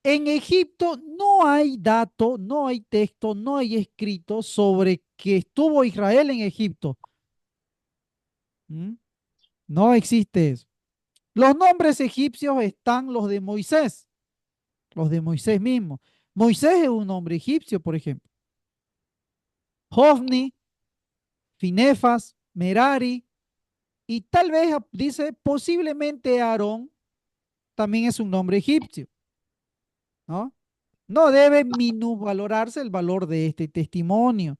En Egipto no hay dato, no hay texto, no hay escrito sobre que estuvo Israel en Egipto. ¿Mm? No existe eso. Los nombres egipcios están los de Moisés mismo. Moisés es un nombre egipcio, por ejemplo. Hofni, Finefas, Merari y tal vez dice posiblemente Aarón también es un nombre egipcio, ¿no? No debe minusvalorarse el valor de este testimonio,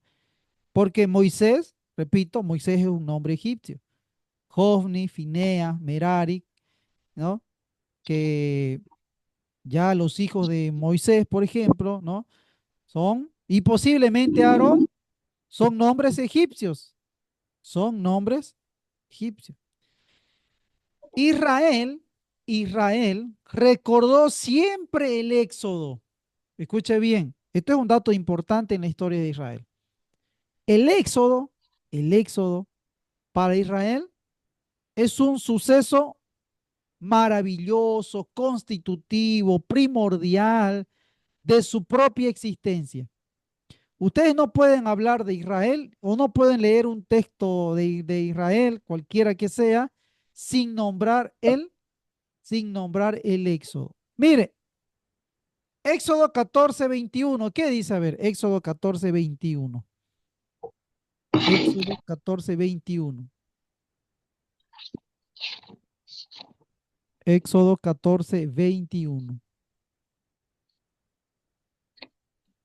porque Moisés, repito, Moisés es un nombre egipcio. Hofni, Finea, Merari, ¿no? Que ya los hijos de Moisés, por ejemplo, ¿no? Y posiblemente Aarón, son nombres egipcios, son nombres egipcios. Israel, Israel recordó siempre el Éxodo. Escuche bien, esto es un dato importante en la historia de Israel. El Éxodo, el Éxodo para Israel es un suceso maravilloso, constitutivo, primordial de su propia existencia. Ustedes no pueden hablar de Israel o no pueden leer un texto de Israel, cualquiera que sea, sin nombrar el Éxodo. Mire, Éxodo 14:21, ¿qué dice? A ver, Éxodo 14:21. Éxodo 14:21. Éxodo 14:21.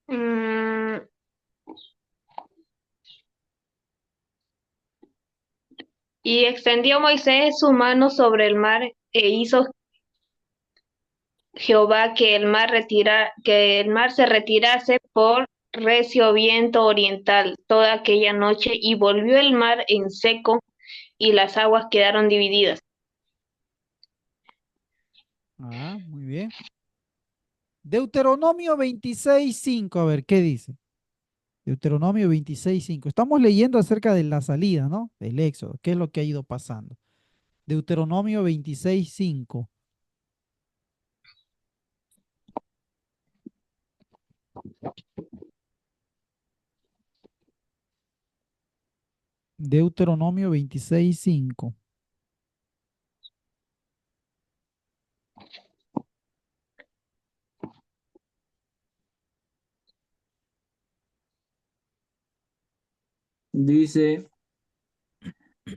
Mm, Y extendió Moisés su mano sobre el mar e hizo Jehová que el mar se retirase por recio viento oriental toda aquella noche, y volvió el mar en seco, y las aguas quedaron divididas. Ah, muy bien. Deuteronomio 26:5, a ver, ¿qué dice? Deuteronomio 26:5. Estamos leyendo acerca de la salida, ¿no? Del Éxodo, qué es lo que ha ido pasando. Deuteronomio 26:5. Deuteronomio 26:5. Dice,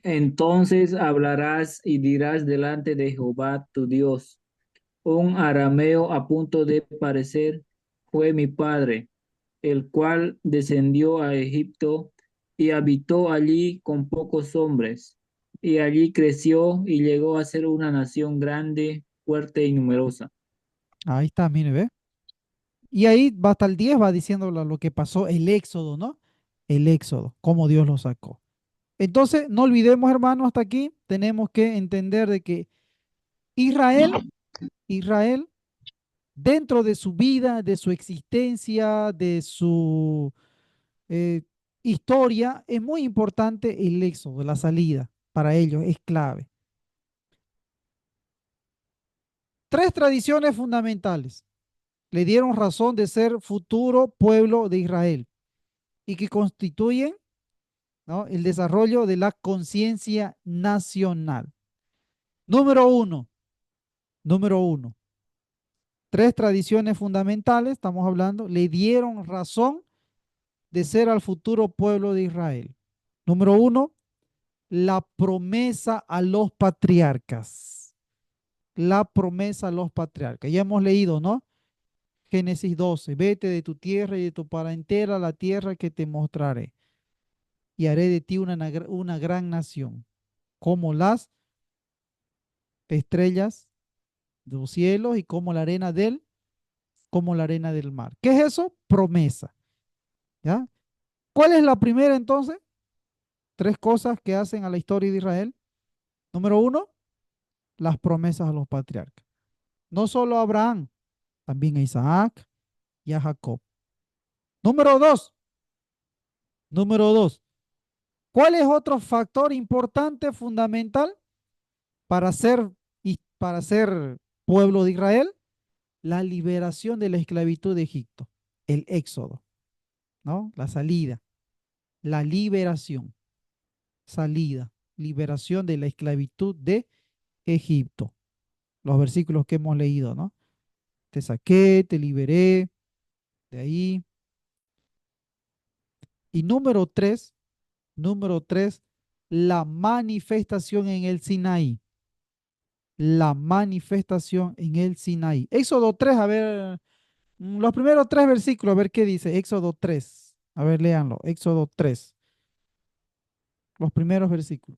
entonces hablarás y dirás delante de Jehová tu Dios. Un arameo a punto de parecer fue mi padre, el cual descendió a Egipto y habitó allí con pocos hombres. Y allí creció y llegó a ser una nación grande, fuerte y numerosa. Ahí está, mire, ve. Y ahí va hasta el 10, va diciendo lo que pasó, el éxodo, ¿no? El éxodo, cómo Dios lo sacó. Entonces, no olvidemos, hermanos, hasta aquí tenemos que entender de que Israel, Israel, dentro de su vida, de su existencia, de su eh, historia, es muy importante el éxodo, la salida. Para ellos es clave. Tres tradiciones fundamentales le dieron razón de ser futuro pueblo de Israel y que constituyen, ¿no?, el desarrollo de la conciencia nacional. Número uno, número uno, tres tradiciones fundamentales, estamos hablando, le dieron razón de ser al futuro pueblo de Israel. Número uno, la promesa a los patriarcas. La promesa a los patriarcas. Ya hemos leído, ¿no? Génesis 12, vete de tu tierra y de tu parentela a la tierra que te mostraré y haré de ti una gran nación, como las estrellas de los cielos y como la arena del mar. ¿Qué es eso? Promesa, ¿ya? ¿Cuál es la primera entonces? Tres cosas que hacen a la historia de Israel. Número uno, las promesas a los patriarcas. No solo a Abraham, también a Isaac y a Jacob. Número dos, número dos. ¿Cuál es otro factor importante, fundamental para ser pueblo de Israel? La liberación de la esclavitud de Egipto, el éxodo, ¿no? La salida, la liberación, salida, liberación de la esclavitud de Egipto. Los versículos que hemos leído, ¿no? Te saqué, te liberé de ahí. Y número tres, la manifestación en el Sinaí. La manifestación en el Sinaí. Éxodo 3, a ver, los primeros tres versículos, a ver qué dice. Éxodo 3. A ver, léanlo. Éxodo 3. Los primeros versículos.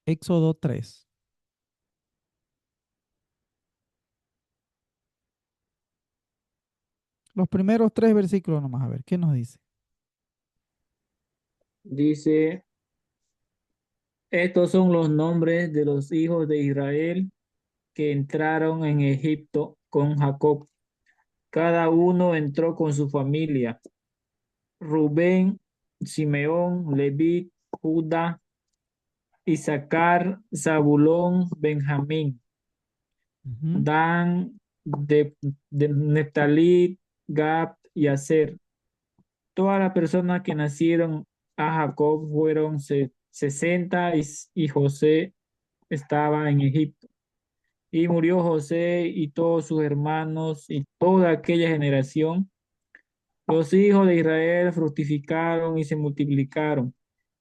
Éxodo 3. Los primeros tres versículos nomás, a ver, ¿qué nos dice? Dice, estos son los nombres de los hijos de Israel que entraron en Egipto con Jacob. Cada uno entró con su familia. Rubén, Simeón, Leví, Judá, Isaacar, Zabulón, Benjamín, Ujú, Dan, de Neftalí, Gad y Aser. Todas las personas que nacieron a Jacob fueron 60 y José estaba en Egipto. Y murió José y todos sus hermanos y toda aquella generación. Los hijos de Israel fructificaron y se multiplicaron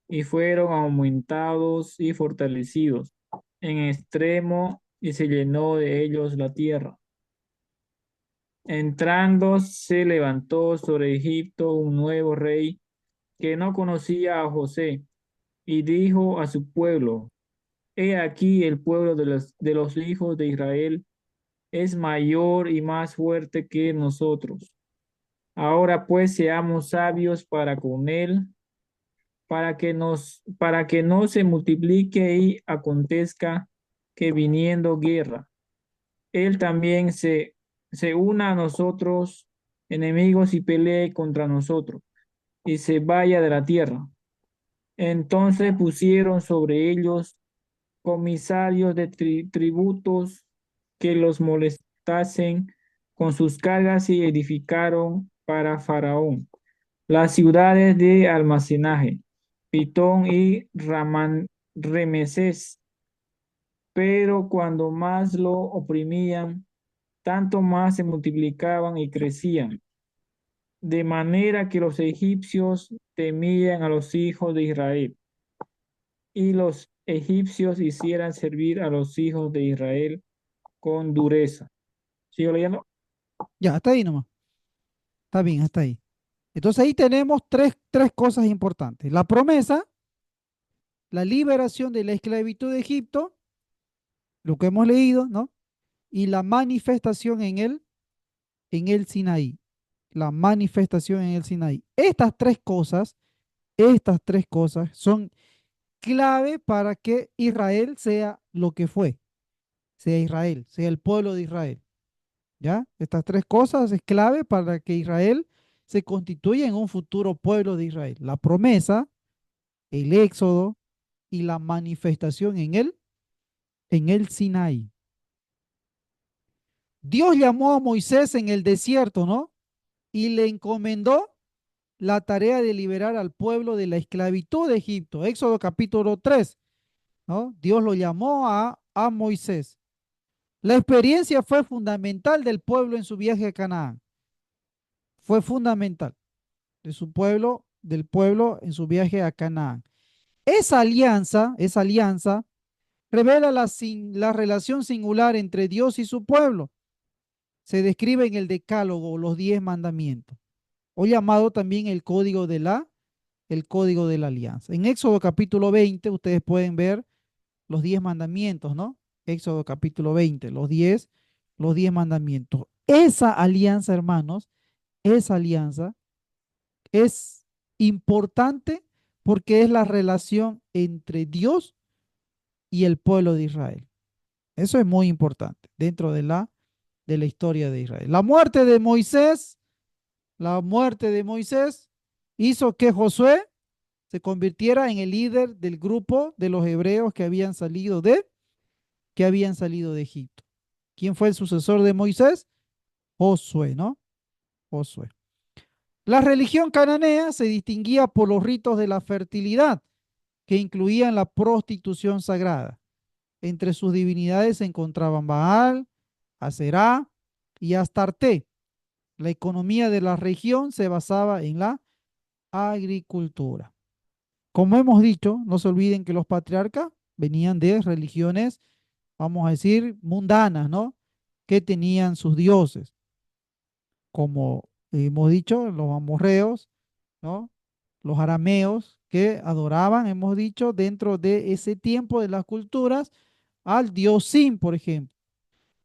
y fueron aumentados y fortalecidos en extremo y se llenó de ellos la tierra. Entrando se levantó sobre Egipto un nuevo rey que no conocía a José y dijo a su pueblo, he aquí el pueblo de los hijos de Israel es mayor y más fuerte que nosotros. Ahora pues seamos sabios para con él, para que no se multiplique y acontezca que viniendo guerra, él también se una a nosotros, enemigos, y pelee contra nosotros, y se vaya de la tierra. Entonces pusieron sobre ellos comisarios de tributos que los molestasen con sus cargas y edificaron para Faraón las ciudades de almacenaje, Pitón y Remeses, pero cuando más lo oprimían, tanto más se multiplicaban y crecían, de manera que los egipcios temían a los hijos de Israel, y los egipcios hicieran servir a los hijos de Israel con dureza. ¿Sigo leyendo? Ya, hasta ahí nomás. Está bien, hasta ahí. Entonces ahí tenemos tres cosas importantes. La promesa, la liberación de la esclavitud de Egipto, lo que hemos leído, ¿no? Y la manifestación en el Sinaí. La manifestación en el Sinaí. Estas tres cosas son clave para que Israel sea lo que fue, sea Israel, sea el pueblo de Israel. ¿Ya? Estas tres cosas es clave para que Israel se constituya en un futuro pueblo de Israel. La promesa, el éxodo y la manifestación en el Sinaí. Dios llamó a Moisés en el desierto, ¿no? Y le encomendó la tarea de liberar al pueblo de la esclavitud de Egipto. Éxodo capítulo 3, ¿no? Dios lo llamó a Moisés. La experiencia fue fundamental del pueblo en su viaje a Canaán. Fue fundamental de su pueblo, del pueblo en su viaje a Canaán. Esa alianza revela la relación singular entre Dios y su pueblo. Se describe en el Decálogo, los 10 mandamientos, o llamado también el código de la alianza. En Éxodo capítulo 20, ustedes pueden ver los 10 mandamientos, ¿no? Éxodo capítulo 20, los 10 mandamientos. Esa alianza, hermanos, esa alianza es importante porque es la relación entre Dios y el pueblo de Israel. Eso es muy importante dentro de la historia de Israel. La muerte de Moisés hizo que Josué se convirtiera en el líder del grupo de los hebreos que habían salido de Egipto. ¿Quién fue el sucesor de Moisés? Josué, ¿no? Josué. La religión cananea se distinguía por los ritos de la fertilidad, que incluían la prostitución sagrada. Entre sus divinidades se encontraban Baal, Aserá y Astarte. La economía de la región se basaba en la agricultura. Como hemos dicho, no se olviden que los patriarcas venían de religiones, vamos a decir, mundanas, ¿no? Que tenían sus dioses, como hemos dicho, los amorreos, ¿no? Los arameos que adoraban, hemos dicho, dentro de ese tiempo de las culturas, al dios Sin, por ejemplo,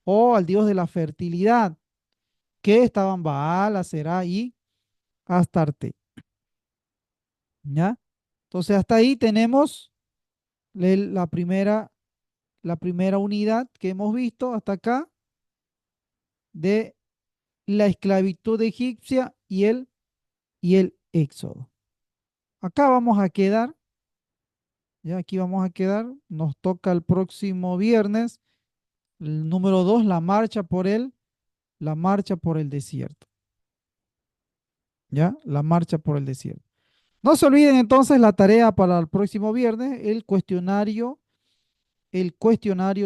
o al dios de la fertilidad, que estaban Baal, Aserá y Astarte, ¿ya? Entonces, hasta ahí tenemos la la primera unidad que hemos visto hasta acá de la esclavitud egipcia y el éxodo. Acá vamos a quedar, ya aquí vamos a quedar, nos toca el próximo viernes, el número 2, la marcha por el desierto, ya, la marcha por el desierto. No se olviden entonces la tarea para el próximo viernes, el cuestionario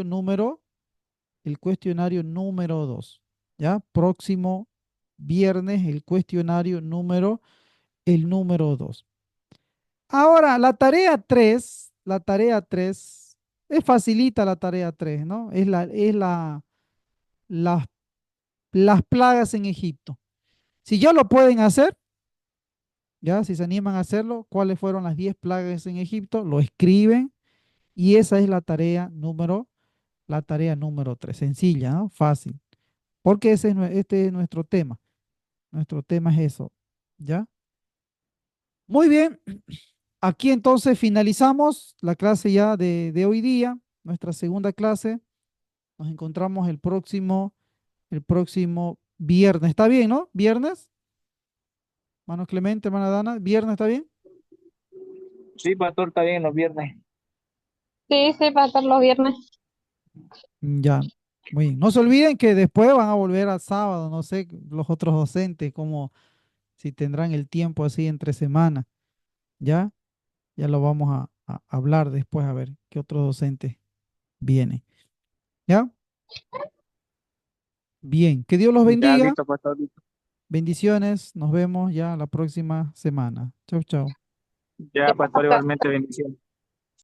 número el cuestionario número 2. ¿Ya? Próximo viernes, el número 2. Ahora, la tarea 3 es facilita la tarea 3, ¿no? Las, las plagas en Egipto. Si ya lo pueden hacer, ya, si se animan a hacerlo, ¿cuáles fueron las 10 plagas en Egipto? Lo escriben y esa es la tarea número 3. Sencilla, ¿no? Fácil. Porque este es nuestro tema. Nuestro tema es eso, ¿ya? Muy bien, aquí entonces finalizamos la clase ya de hoy día, nuestra segunda clase. Nos encontramos el próximo viernes. ¿Está bien, no? ¿Viernes? Mano Clemente, hermana Dana, ¿viernes está bien? Sí, pastor, está bien los viernes. Sí, sí, va a estar los viernes. Ya, muy bien. No se olviden que después van a volver al sábado, no sé, los otros docentes, como si tendrán el tiempo así entre semana, ¿ya? Ya lo vamos a hablar después a ver qué otros docentes vienen. ¿Ya? Bien, que Dios los Ya, bendiga. listo, pastor, listo. Bendiciones. Nos vemos ya la próxima semana. Chau, chau. Ya, pastor, igualmente bendiciones.